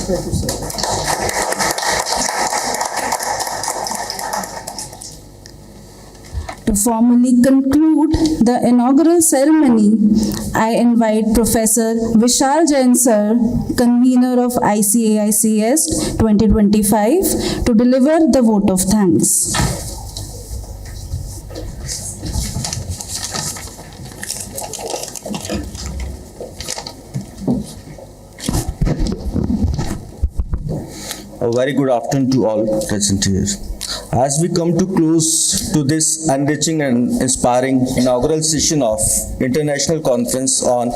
To formally conclude the inaugural ceremony, I invite Professor 𝗜𝗖𝗦 sir, convener of ICAICS 2025, to deliver the vote of thanks. A very good afternoon to all present here. As we come to close to this enriching and inspiring inaugural session of International Conference on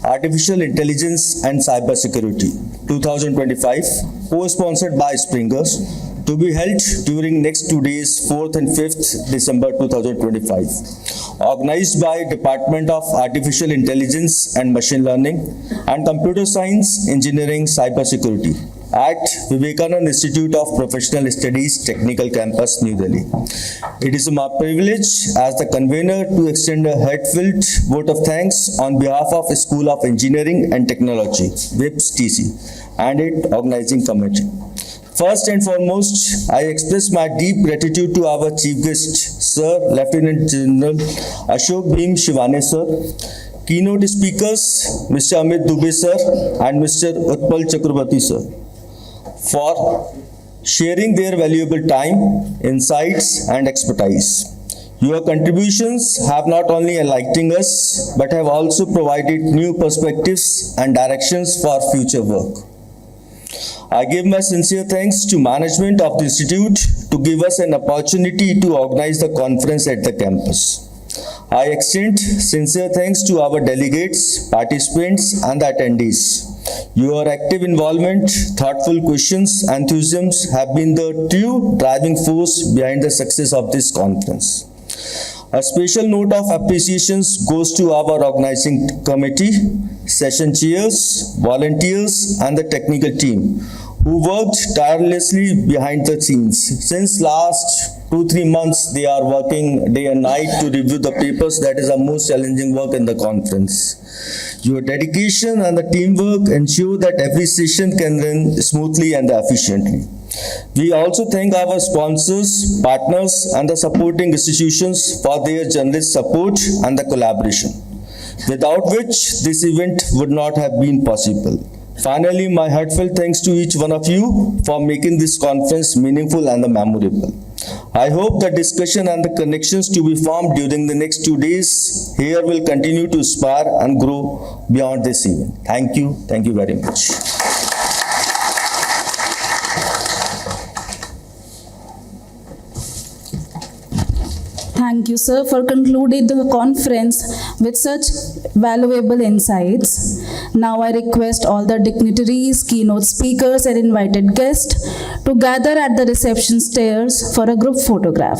Artificial Intelligence and Cybersecurity 2025, co-sponsored by Springers, to be held during next 2 days, 4th and 5th December 2025. Organized by Department of Artificial Intelligence and Machine Learning and Computer Science, Engineering, Cybersecurity at Vivekananda Institute of Professional Studies, Technical Campus, New Delhi. It is my privilege as the convener to extend a heartfelt vote of thanks on behalf of School of Engineering and Technology, VIPS TC, and its organizing committee. First and foremost, I express my deep gratitude to our chief guest, Sir Lieutenant General 𝗜𝗖𝗦 sir, keynote speakers, Mr. 𝗜𝗖𝗦 sir and Mr. 𝗜𝗖𝗦𝗦 sir, for sharing their valuable time, insights, and expertise. Your contributions have not only enlightened us, but have also provided new perspectives and directions for future work. I give my sincere thanks to management of the Institute to give us an opportunity to organize the conference at the campus. I extend sincere thanks to our delegates, participants, and the attendees. Your active involvement, thoughtful questions, enthusiasm have been the true driving force behind the success of this conference. A special note of appreciation goes to our organizing committee, session chairs, volunteers, and the technical team who worked tirelessly behind the scenes. Since last 2-3 months, they are working day and night to review the papers. That is the most challenging work in the conference. Your dedication and the teamwork ensure that every session can run smoothly and efficiently. We also thank our sponsors, partners, and the supporting institutions for their generous support and the collaboration, without which this event would not have been possible. Finally, my heartfelt thanks to each one of you for making this conference meaningful and memorable. I hope the discussion and the connections to be formed during the next 2 days here will continue to inspire and grow beyond this event. Thank you. Thank you very much. Thank you, sir, for concluding the conference with such valuable insights. Now I request all the dignitaries, keynote speakers, and invited guests to gather at the reception stairs for a group photograph.